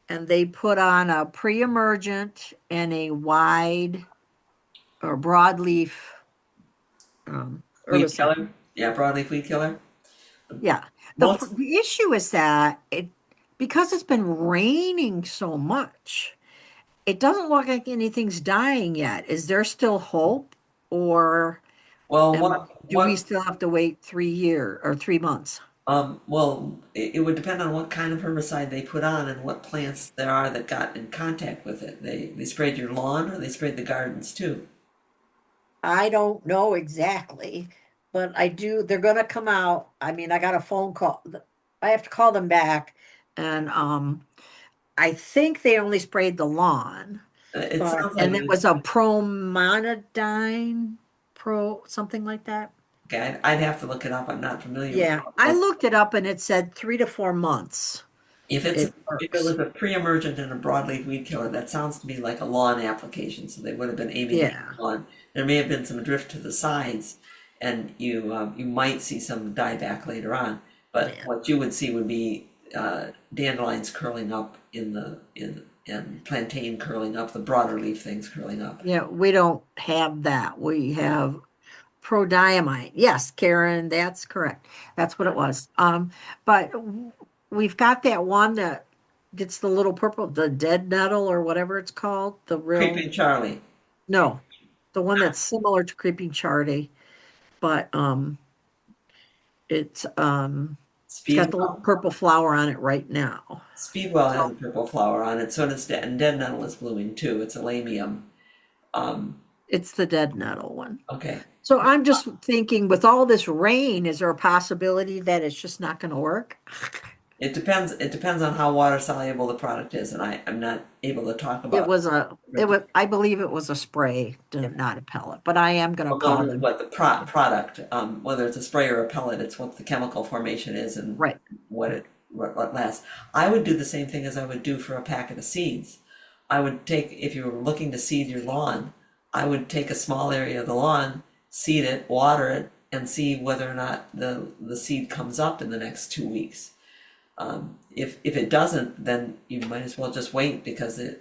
and they put on a pre-emergent and a wide or broadleaf Weed herbicide. killer? Yeah, broadleaf weed killer. Yeah. Most, The issue is that because it's been raining so much, it doesn't look like anything's dying yet. Is there still hope, or well, do we what, still have to wait 3 year or 3 months? well, it would depend on what kind of herbicide they put on and what plants there are that got in contact with it. They sprayed your lawn or they sprayed the gardens too. I don't know exactly, but they're gonna come out. I mean, I got a phone call. I have to call them back, and I think they only sprayed the lawn, It sounds like and it it was, was a promonadine, something like that. okay, I'd have to look it up. I'm not familiar with Yeah, I looked it up and it said 3 to 4 months. If It it was works. a pre-emergent and a broadleaf weed killer, that sounds to me like a lawn application. So they would have been aiming at Yeah, the lawn. There may have been some drift to the sides, and you might see some dieback later on. But yeah, what you would see would be dandelions curling up and plantain curling up, the broader leaf things curling up. yeah. We don't have that. We have prodiamine. Yes, Karen, that's correct. That's what it was. But we've got that one that gets the little purple, the dead nettle or whatever it's called. Creeping Charlie, No, the one that's similar to creeping chardy, but it's it's got the little Speedwell. purple flower on it right now. Speedwell has So a purple flower on it. So does and dead nettle is blooming too. It's a lamium. Um, it's the dead nettle one. okay. So I'm just thinking, with all this rain, is there a possibility that it's just not going to work? It depends. It depends on how water soluble the product is, and I'm not able to talk It about. was I believe it was a spray, not a pellet, but I am going to Well, no, call no, them. but the product, whether it's a spray or a pellet, it's what the chemical formation is and Right. what lasts. I would do the same thing as I would do for a packet of seeds. I would take, if you were looking to seed your lawn, I would take a small area of the lawn, seed it, water it, and see whether or not the seed comes up in the next 2 weeks. If it doesn't, then you might as well just wait because a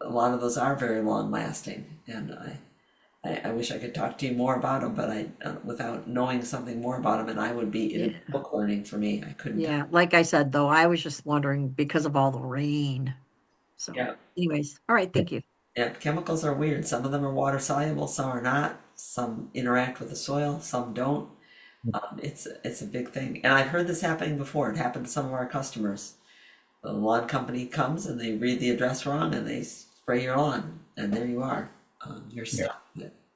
lot of those are very long lasting. And I wish I could talk to you more about them, but without knowing something more about them, and I would be in Yeah. book learning for me. I couldn't. Yeah, like I said, though, I was just wondering because of all the rain. So, Yeah, anyways, all right, thank you. yeah. Chemicals are weird. Some of them are water soluble, some are not. Some interact with the soil, some don't. It's a big thing, and I've heard this happening before. It happened to some of our customers. The lawn company comes and they read the address wrong and they spray your lawn, and there you are. You're Yeah. stuck.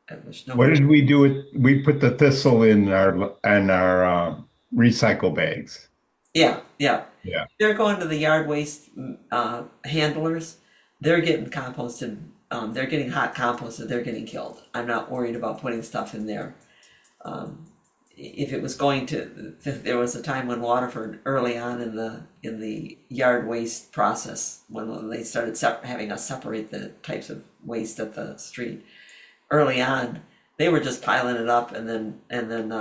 I wish What nobody. did we do? We put the thistle in our recycle bags. Yeah, yeah. Yeah. They're going to the yard waste handlers. They're getting composted. They're getting hot composted. They're getting killed. I'm not worried about putting stuff in there. Um, if it was going to, there was a time when Waterford, early on in the yard waste process, when they started having us separate the types of waste at the street. Early on, they were just piling it up and then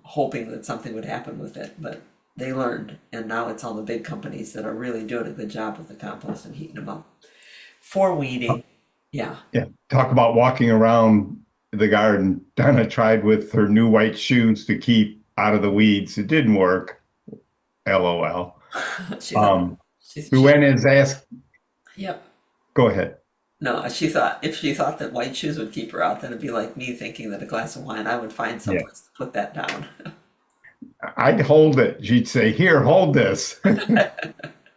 hoping that something would happen with it. But they learned, and now it's all the big companies that are really doing a good job with the compost and heating them up. For weeding, yeah. Yeah. Talk about walking around the garden. Donna tried with her new white shoes to keep out of the weeds. It didn't work. LOL. She thought, Luann has asked, yep. go ahead. No, she thought if she thought that white shoes would keep her out, then it'd be like me thinking that a glass of wine, I would find Yeah. someplace to put that down. I'd hold it. She'd say, here, hold this.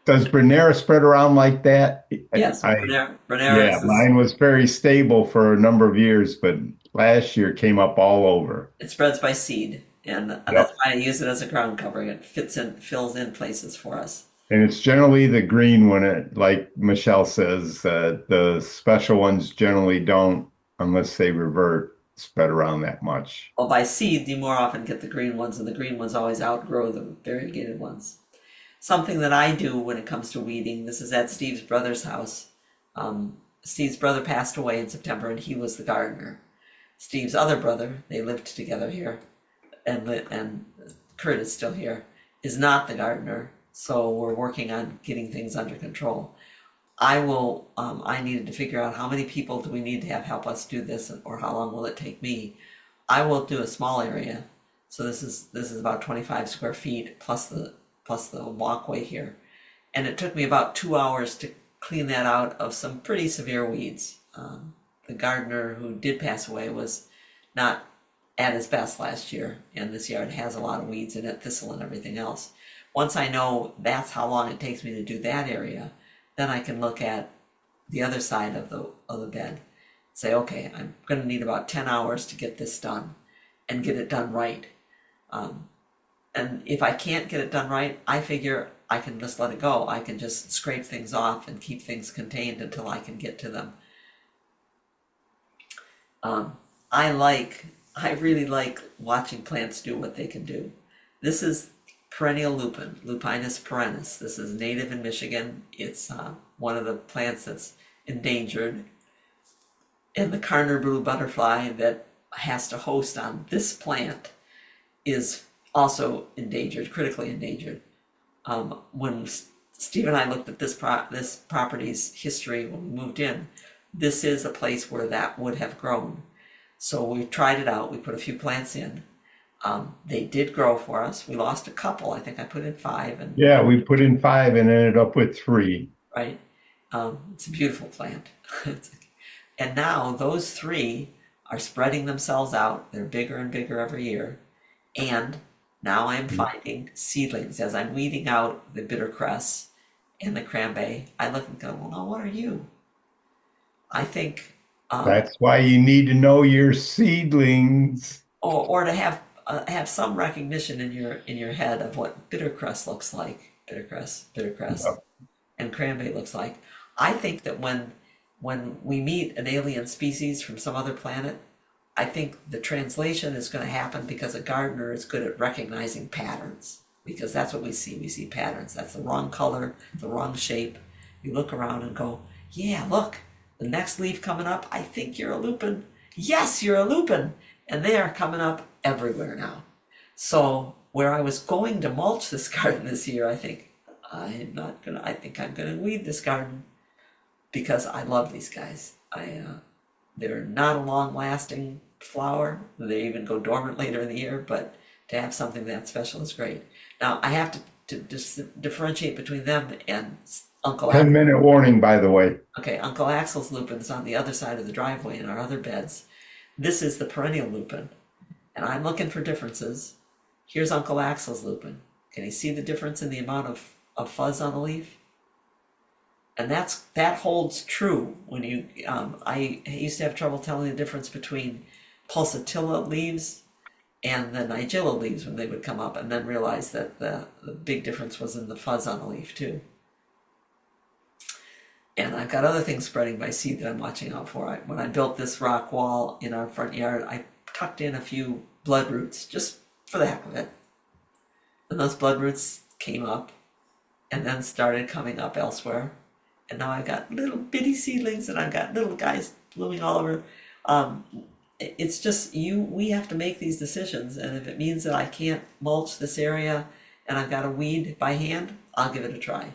Does Bernera spread around like that? Yes, Yeah, Bernera mine was very stable for a number of years, but last year came up all over. it spreads by seed, and that's why I use it as a ground covering. It fills in places for us. And it's generally the green one, like Michelle says, the special ones generally don't, unless they revert, spread around that much. Well, by seed, you more often get the green ones, and the green ones always outgrow the variegated ones. Something that I do when it comes to weeding, this is at Steve's brother's house. Steve's brother passed away in September, and he was the gardener. Steve's other brother, they lived together here, and Kurt is still here, is not the gardener. So we're working on getting things under control. I needed to figure out how many people do we need to have help us do this, or how long will it take me. I will do a small area. So this is about 25 square feet plus the walkway here. And it took me about 2 hours to clean that out of some pretty severe weeds. The gardener who did pass away was not at his best last year, and this yard has a lot of weeds in it, thistle and everything else. Once I know that's how long it takes me to do that area, then I can look at the other side of the bed. Say, okay, I'm going to need about 10 hours to get this done and get it done right. And if I can't get it done right, I figure I can just let it go. I can just scrape things off and keep things contained until I can get to them. I really like watching plants do what they can do. This is perennial lupin, Lupinus perennis. This is native in Michigan. It's one of the plants that's endangered. And the Carner blue butterfly that has to host on this plant is also endangered, critically endangered. When Steve and I looked at this property's history when we moved in, this is a place where that would have grown. So we tried it out. We put a few plants in. They did grow for us. We lost a couple. I think I put in 5. And Yeah, we put in 5 and ended up with 3. right. It's a beautiful plant. And now those 3 are spreading themselves out. They're bigger and bigger every year. And now I'm finding seedlings as I'm weeding out the bittercress and the cranberry. I look and go, well, now what are you? I think That's why you need to know your seedlings. or to have some recognition in your head of what bittercress looks like, bittercress, Yep. and cranberry looks like. I think that when we meet an alien species from some other planet, I think the translation is going to happen because a gardener is good at recognizing patterns, because that's what we see. We see patterns. That's the wrong color, the wrong shape. You look around and go, yeah, look, the next leaf coming up, I think you're a lupin. Yes, you're a lupin. And they are coming up everywhere now. So where I was going to mulch this garden this year, I think I'm gonna weed this garden because I love these guys. They're not a long-lasting flower. They even go dormant later in the year, but to have something that special is great. Now I have to differentiate between them and Uncle 10-minute warning, by the way. Okay, Uncle Axel's lupin is on the other side of the driveway in our other beds. This is the perennial lupin, and I'm looking for differences. Here's Uncle Axel's lupin. Can you see the difference in the amount of fuzz on the leaf? And that holds true when you. I used to have trouble telling the difference between pulsatilla leaves and the nigella leaves when they would come up, and then realize that the big difference was in the fuzz on the leaf too. And I've got other things spreading by seed that I'm watching out for. When I built this rock wall in our front yard, I tucked in a few blood roots just for the heck of it. And those blood roots came up and then started coming up elsewhere. And now I've got little bitty seedlings and I've got little guys blooming all over. It's just we have to make these decisions. And if it means that I can't mulch this area and I've got to weed by hand, I'll give it a try.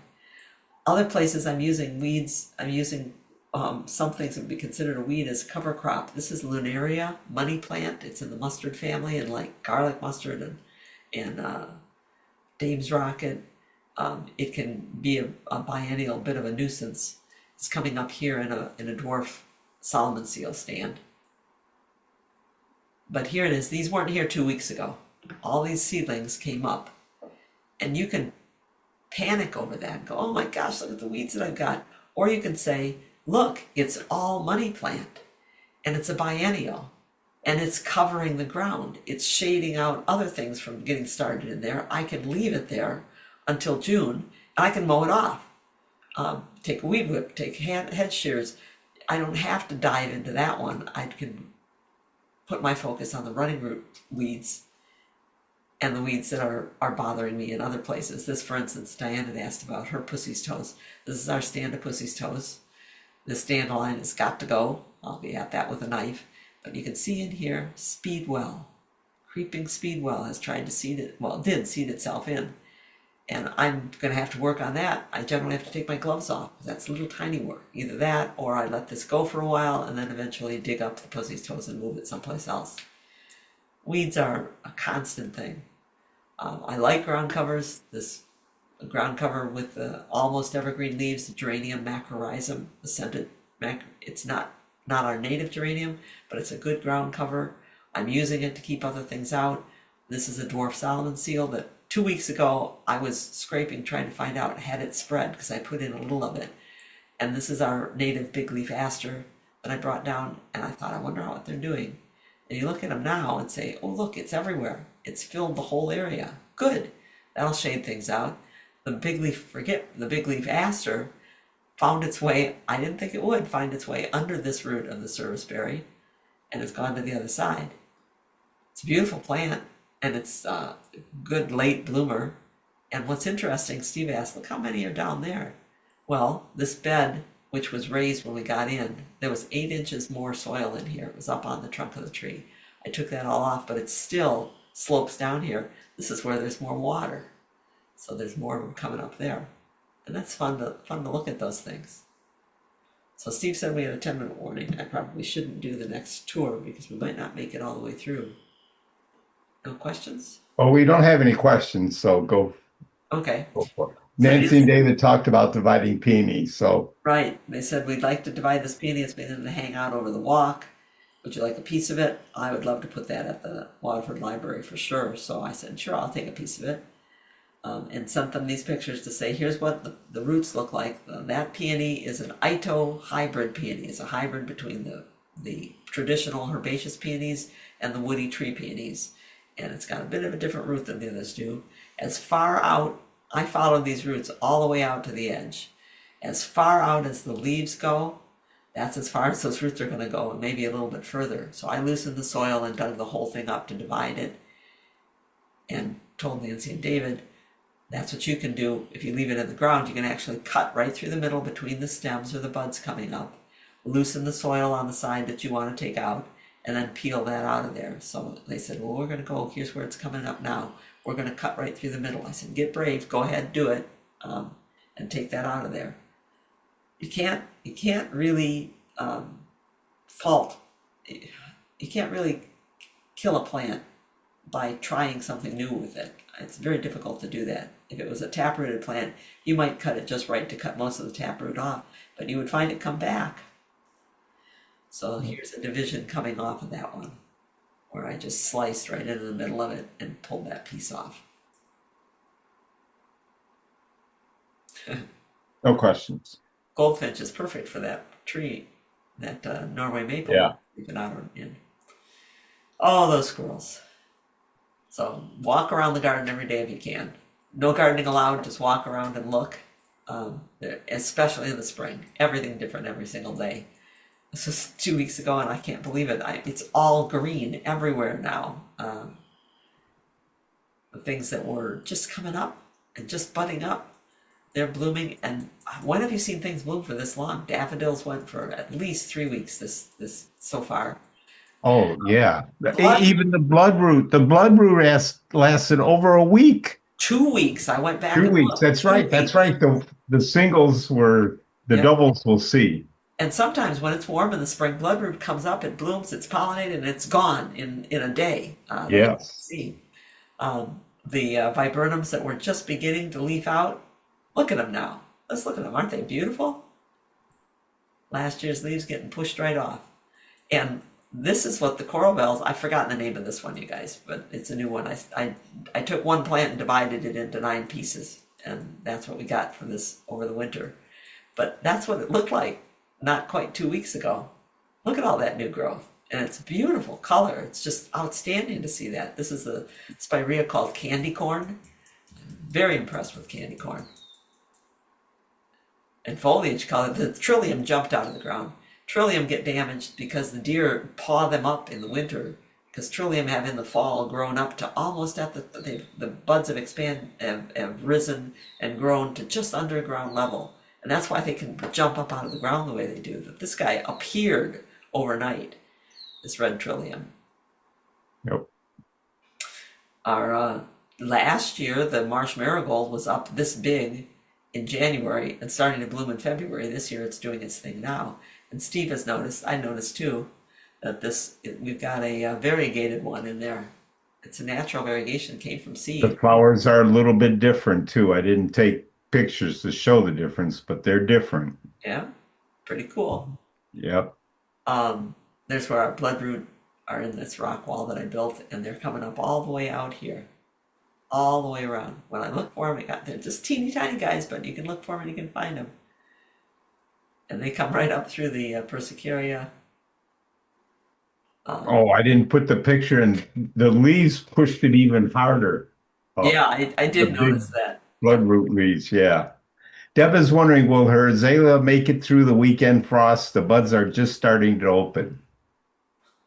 Other places I'm using weeds, some things that would be considered a weed as cover crop. This is Lunaria, money plant. It's in the mustard family, and like garlic mustard and Dave's rocket. It can be a biennial bit of a nuisance. It's coming up here in a dwarf Solomon seal stand. But here it is. These weren't here 2 weeks ago. All these seedlings came up, and you can panic over that and go, oh my gosh, look at the weeds that I've got. Or you can say, look, it's all money plant and it's a biennial and it's covering the ground. It's shading out other things from getting started in there. I can leave it there until June and I can mow it off. Take a weed whip, take head shears. I don't have to dive into that one. I can put my focus on the running root weeds and the weeds that are bothering me in other places. This, for instance, Diana had asked about her pussy's toes. This is our stand of pussy's toes. This dandelion has got to go. I'll be at that with a knife. But you can see in here, speedwell. Creeping speedwell has tried to seed it, well, it did seed itself in. And I'm going to have to work on that. I generally have to take my gloves off. That's little tiny work. Either that, or I let this go for a while and then eventually dig up the pussy's toes and move it someplace else. Weeds are a constant thing. I like ground covers. This ground cover with the almost evergreen leaves, the geranium macrorrhizum, the scented it's not our native geranium, but it's a good ground cover. I'm using it to keep other things out. This is a dwarf Solomon seal that 2 weeks ago I was scraping trying to find out had it spread because I put in a little of it. And this is our native big leaf aster that I brought down, and I thought, I wonder what they're doing. And you look at them now and say, oh look, it's everywhere. It's filled the whole area. Good. That'll shade things out. The big leaf aster found its way, I didn't think it would find its way under this root of the serviceberry, and it's gone to the other side. It's a beautiful plant, and it's a good late bloomer. And what's interesting, Steve asked, look how many are down there. Well, this bed, which was raised when we got in, there was 8 inches more soil in here. It was up on the trunk of the tree. I took that all off, but it still slopes down here. This is where there's more water. So there's more of them coming up there. And that's fun to look at those things. So Steve said we had a 10-minute warning. I probably shouldn't do the next tour because we might not make it all the way through. No questions? Oh, we don't have any questions, so go Okay. for it. Nancy and David talked about dividing peonies, so. Right. They said we'd like to divide this peony. It's been to hang out over the walk. Would you like a piece of it? I would love to put that at the Waterford Library for sure. So I said, sure, I'll take a piece of it. And sent them these pictures to say, here's what the roots look like. That peony is an Ito hybrid peony. It's a hybrid between the traditional herbaceous peonies and the woody tree peonies. And it's got a bit of a different root than the others do. As far out, I followed these roots all the way out to the edge. As far out as the leaves go, that's as far as those roots are going to go, and maybe a little bit further. So I loosened the soil and dug the whole thing up to divide it, and told Nancy and David, that's what you can do. If you leave it in the ground, you can actually cut right through the middle between the stems or the buds coming up, loosen the soil on the side that you want to take out, and then peel that out of there. So they said, well, we're going to go, here's where it's coming up now. We're going to cut right through the middle. I said, get brave, go ahead, do it, and take that out of there. You can't really fault, you can't really kill a plant by trying something new with it. It's very difficult to do that. If it was a taprooted plant, you might cut it just right to cut most of the taproot off, but you would find it come back. So here's a division coming off of that one, where I just sliced right into the middle of it and pulled that piece off. No questions. Goldfinch is perfect for that tree, that Norway maple. Yeah. We've been out in. Oh, those squirrels. So walk around the garden every day if you can. No gardening allowed, just walk around and look, especially in the spring. Everything different every single day. This was 2 weeks ago and I can't believe it. It's all green everywhere now. The things that were just coming up and just budding up, they're blooming. And when have you seen things bloom for this long? Daffodils went for at least 3 weeks this so far. Oh, yeah. Even the bloodroot lasted over a week. 2 weeks. I went back. 2 weeks. That's right. That's right. The singles were, the doubles we'll see. And sometimes when it's warm in the spring, bloodroot comes up, it blooms, it's pollinated, and it's gone in a day. Yes. See. The viburnums that were just beginning to leaf out, look at them now. Let's look at them. Aren't they beautiful? Last year's leaves getting pushed right off. And this is what the coral bells, I've forgotten the name of this one, you guys, but it's a new one. I took one plant and divided it into 9 pieces, and that's what we got from this over the winter. But that's what it looked like not quite 2 weeks ago. Look at all that new growth. And it's beautiful color. It's just outstanding to see that. This is the spirea called candy corn. Very impressed with candy corn. And foliage color, the trillium jumped out of the ground. Trillium get damaged because the deer paw them up in the winter, because trillium have in the fall grown up to almost at the buds have risen and grown to just underground level, And that's why they can jump up out of the ground the way they do. That this guy appeared overnight, this red trillium. Yep. Our last year, the marsh marigold was up this big in January and starting to bloom in February. This year, it's doing its thing now. And Steve has noticed, I noticed too, that we've got a variegated one in there. It's a natural variegation, came from The seed. flowers are a little bit different too. I didn't take pictures to show the difference, but they're different. Yeah, pretty cool. Yep. There's where our bloodroot are in this rock wall that I built, and they're coming up all the way out here, all the way around. When I look for them, they're just teeny tiny guys, but you can look for them and you can find them. And they come right up through the Persicaria. Oh, I didn't put the picture in. The leaves pushed it even harder. Oh, Yeah, I the did big notice that. bloodroot leaves, yeah. Deb is wondering, will her azalea make it through the weekend frost? The buds are just starting to open.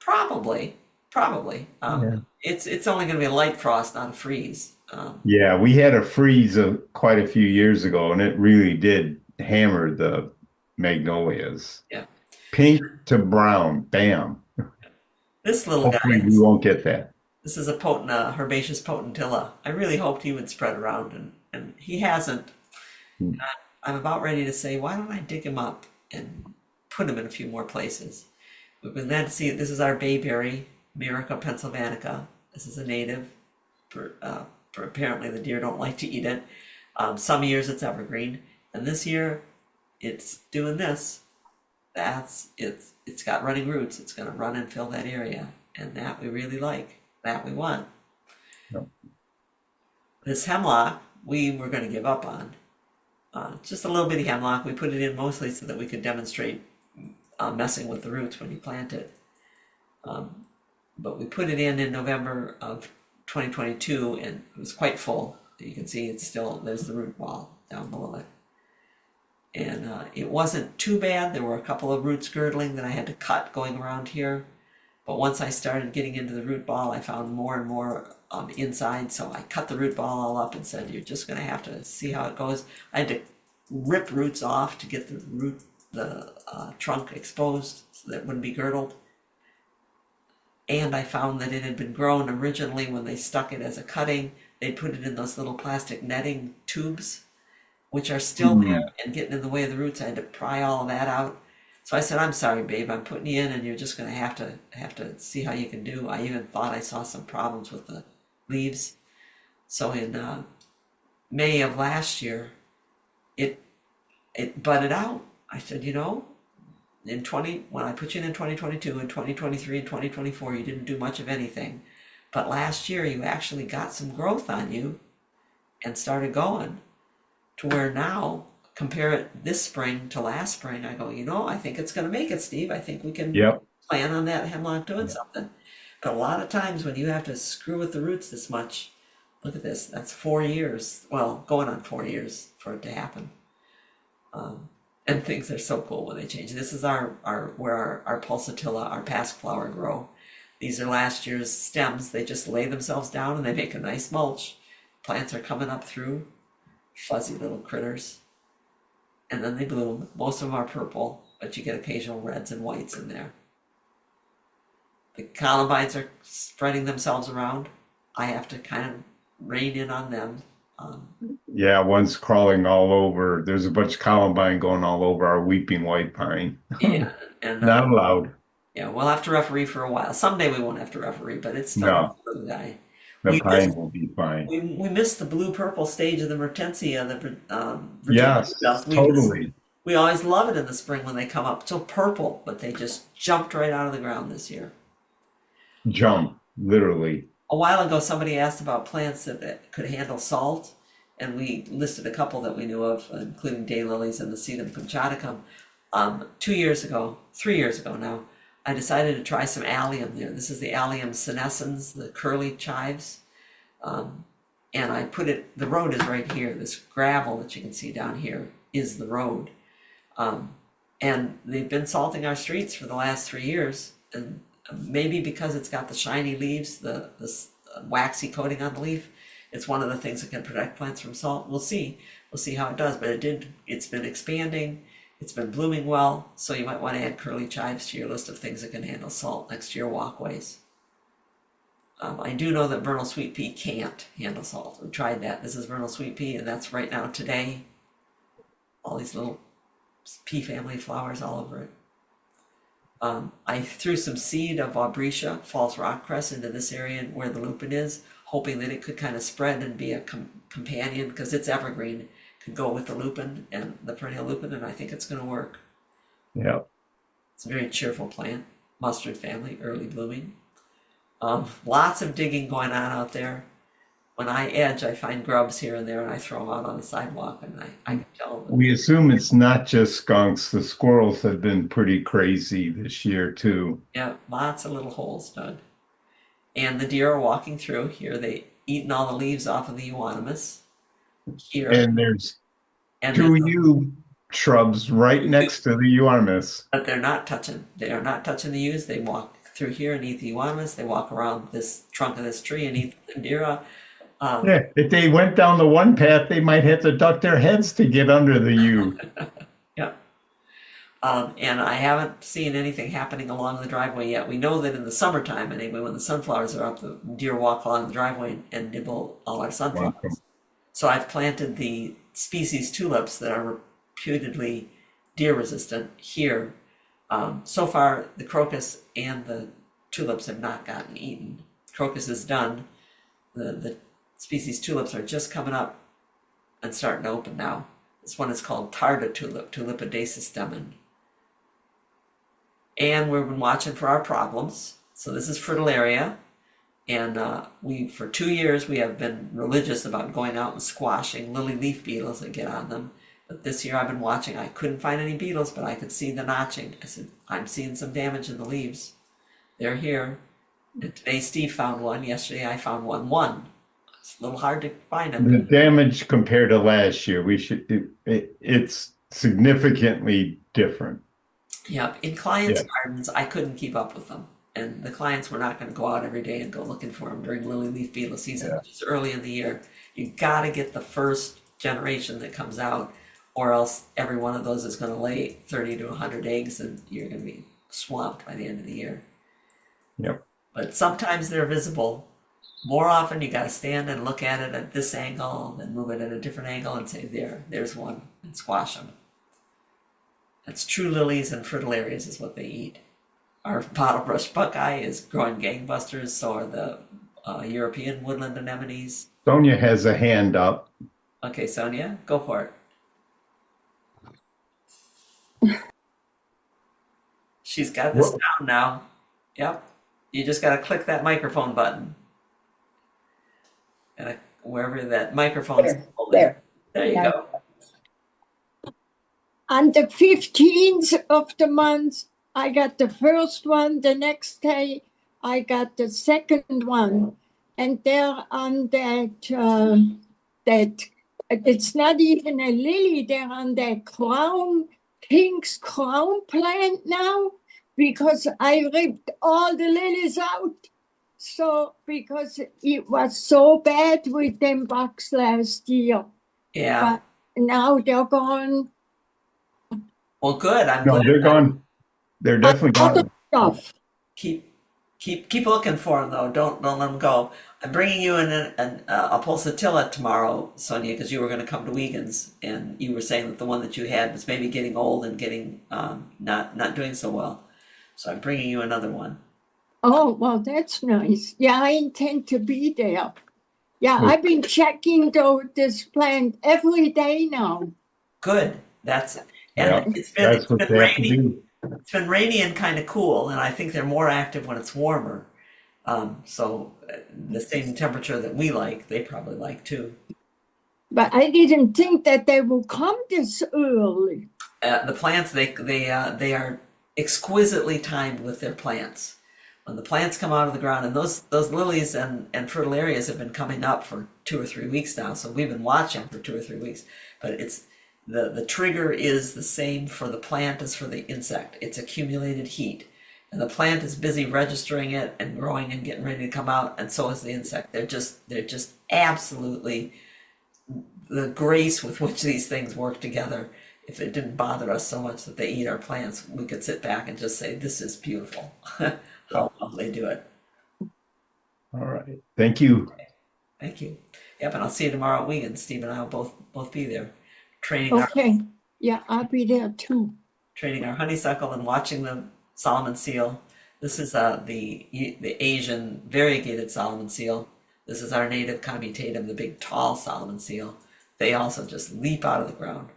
Probably, probably. Yeah. It's only going to be a light frost, not a freeze. Yeah, we had a freeze quite a few years ago, and it really did hammer the magnolias. Yeah. Pink to brown, bam. This little Hopefully guy, we won't get that. this is a potent, herbaceous potentilla. I really hoped he would spread around, and he hasn't. Hmm. I'm about ready to say, why don't I dig him up and put him in a few more places? We've been glad to see it. This is our bayberry, Myrica pennsylvanica. This is a native. Apparently the deer don't like to eat it. Some years it's evergreen, and this year it's doing this. It's got running roots. It's going to run and fill that area, and that we really like. That we want. Yep. This hemlock we were going to give up on. Just a little bitty hemlock. We put it in mostly so that we could demonstrate messing with the roots when you plant it. But we put it in November of 2022, and it was quite full. You can see it's still, there's the root ball down below it. And it wasn't too bad. There were a couple of roots girdling that I had to cut going around here. But once I started getting into the root ball, I found more and more inside. So I cut the root ball all up and said, you're just going to have to see how it goes. I had to rip roots off to get the trunk exposed so that it wouldn't be girdled. And I found that it had been grown originally when they stuck it as a cutting. They put it in those little plastic netting tubes, which are still there and getting in the way of the roots. I had to pry all of that out. So I said, I'm sorry, babe, I'm putting you in, and you're just going to have to see how you can do. I even thought I saw some problems with the leaves. So in May of last year, it budded out. I said, when I put you in 2022 and 2023 and 2024, you didn't do much of anything. But last year, you actually got some growth on you and started going to where now, compare it this spring to last spring, I go, I think it's going to make it, Steve. I think we can plan on that hemlock doing something. But a lot of times when you have to screw with the roots this much, look at this, that's 4 years. Well, going on 4 years for it to happen. And things are so cool when they change. This is where our pulsatilla, our passiflower grow. These are last year's stems. They just lay themselves down and they make a nice mulch. Plants are coming up through, fuzzy little critters. And then they bloom. Most of them are purple, but you get occasional reds and whites in there. The columbines are spreading themselves around. I have to kind of rein in on them. Yeah, one's crawling all over. There's a bunch of columbine going all over our weeping white pine. Yeah, and Not allowed. Yeah, we'll have to referee for a while. Someday we won't have to referee, but it's still a blue guy. The pine will be fine. We missed the blue-purple stage of the Mertensia, the Yes, totally. We always love it in the spring when they come up. So purple, but they just jumped right out of the ground this year. Jump, literally. A while ago, somebody asked about plants that could handle salt, and we listed a couple that we knew of, including daylilies and the Sedum punctaticum. 3 years ago now, I decided to try some allium there. This is the Allium senescens, the curly chives. And I put it, the road is right here. This gravel that you can see down here is the road. And they've been salting our streets for the last 3 years. And maybe because it's got the shiny leaves, the waxy coating on the leaf, it's one of the things that can protect plants from salt. We'll see we'll see how it does. But it's been expanding, it's been blooming well, so you might want to add curly chives to your list of things that can handle salt next to your walkways. I do know that vernal sweet pea can't handle salt. We tried that. This is vernal sweet pea, and that's right now today. All these little pea family flowers all over it. I threw some seed of Aubritia, false rockcress, into this area where the lupin is, hoping that it could kind of spread and be a companion, because it's evergreen, could go with the lupin and the perennial lupin, and I think it's going to work. Yeah. It's a very cheerful plant, mustard family, early blooming. Lots of digging going on out there. When I edge, I find grubs here and there, and I throw them out on the sidewalk, and I can tell them. We assume it's not just skunks. The squirrels have been pretty crazy this year too. Yeah, lots of little holes dug. And the deer are walking through here. They eaten all the leaves off of the euonymus here. And there's And two there's yew shrubs right next to the euonymus. but they're not touching. They are not touching the yews. They walk through here and eat the euonymus. They walk around this trunk of this tree and eat the lindera. Yeah, if they went down the one path, they might have to duck their heads to get under the yew. Yeah. And I haven't seen anything happening along the driveway yet. We know that in the summertime, anyway, when the sunflowers are up, the deer walk along the driveway and nibble all our sunflowers. Wow. So I've planted the species tulips that are reputedly deer resistant here. So far, the crocus and the tulips have not gotten eaten. Crocus is done. The species tulips are just coming up and starting to open now. This one is called tarda tulip, Tulipidaceae. And we've been watching for our problems. So this is fritillaria. And for 2 years, we have been religious about going out and squashing lily leaf beetles that get on them. But this year I've been watching. I couldn't find any beetles, but I could see the notching. I said, I'm seeing some damage in the leaves. They're here. And today Steve found one. Yesterday I found one. It's a little hard to find them. The damage compared to last year, it's significantly different. Yep. In clients' gardens, I couldn't keep up with them. And the clients were not going to go out every day and go looking for them during lily leaf beetle season, which is early in the year. You got to get the first generation that comes out, or else every one of those is going to lay 30 to 100 eggs, and you're going to be swamped by the end of the year. Yep. But sometimes they're visible. More often, you got to stand and look at it at this angle, then move it at a different angle and say, there's one, and squash them. That's true lilies and fritillarias is what they eat. Our bottlebrush buckeye is growing gangbusters, so are the European woodland anemones. Sonia has a hand up. Okay, Sonia, go for it. She's got this down now. Yep. You just got to click that microphone button. And wherever that microphone's There. There you go. On the 15th of the month, I got the first one. The next day, I got the second one. And they're on that it's not even a lily. They're on that king's crown plant now, because I ripped all the lilies out. So, because it was so bad with them bugs last year. Yeah. But now they're gone. Well, good. I'm No, glad. they're gone. They're definitely gone. Stuff. Keep looking for them though. Don't let them go. I'm bringing you in a pulsatilla tomorrow, Sonia, because you were going to come to Wiegand's, and you were saying that the one that you had was maybe getting old and getting not doing so well. So I'm bringing you another one. Oh, well, that's nice. Yeah, I intend to be there. Yeah, Good. I've been checking this plant every day now. Good. That's Yeah, it's that's what been they have to rainy. do. It's been rainy and kind of cool, and I think they're more active when it's warmer. So the same temperature that we like, they probably like too. But I didn't think that they would come this early. The plants, they are exquisitely timed with their plants. When the plants come out of the ground, and those lilies and fritillarias have been coming up for 2 or 3 weeks now, so we've been watching for 2 or 3 weeks. But it's the trigger is the same for the plant as for the insect. It's accumulated heat, and the plant is busy registering it and growing and getting ready to come out, and so is the insect. They're just absolutely the grace with which these things work together. If it didn't bother us so much that they eat our plants, we could sit back and just say, this is beautiful. How well they do it. All right. Thank you. Thank you. Yep, and I'll see you tomorrow at Wiegand. Steve and I will both be there, training our Okay, yeah, I'll be there too. honeysuckle and watching the Solomon seal. This is the Asian variegated Solomon seal. This is our native commutative, the big tall Solomon seal. They also just leap out of the ground.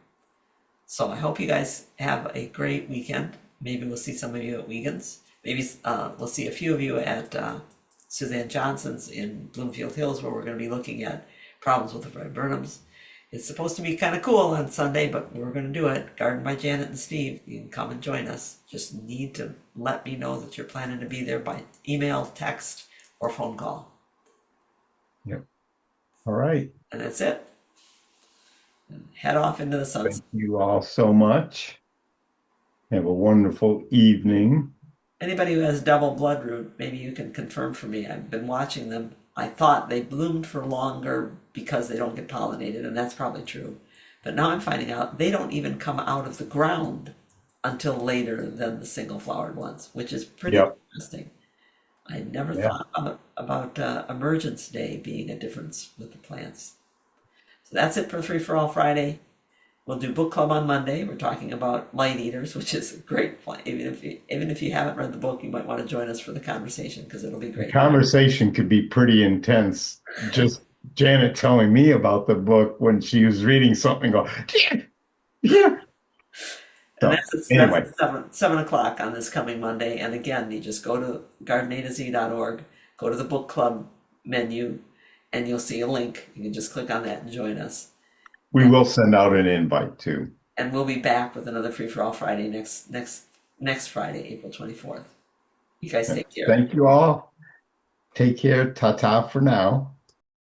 So I hope you guys have a great weekend. Maybe we'll see some of you at Wiegand's. Maybe we'll see a few of you at Suzanne Johnson's in Bloomfield Hills, where we're going to be looking at problems with the viburnums. It's supposed to be kind of cool on Sunday, but we're going to do it. Garden by Janet and Steve. You can come and join us. Just need to let me know that you're planning to be there by email, text, or phone call. Yep. All right. And that's it. And head off into the sunset. Thank you all so much. Have a wonderful evening. Anybody who has double bloodroot, maybe you can confirm for me. I've been watching them. I thought they bloomed for longer because they don't get pollinated, and that's probably true. But now I'm finding out they don't even come out of the ground until later than the single-flowered ones, which is pretty interesting. I never thought about Emergence Day being a difference with the plants. So that's it for Free for All Friday. We'll do book club on Monday. We're talking about light eaters, which is a great plan. Even if you haven't read the book, you might want to join us for the conversation because it'll be great. The conversation could be pretty intense. Just Janet telling me about the book when she was reading something. Go, yeah. And that's at 7 o'clock on this coming Monday. And again, you just go to gardenataz.org, go to the book club menu, and you'll see a link. You can just click on that and join us. We will send out an invite too. And we'll be back with another Free for All Friday next Friday, April 24th. You guys take care. Thank you all. Take care. Ta-ta for now.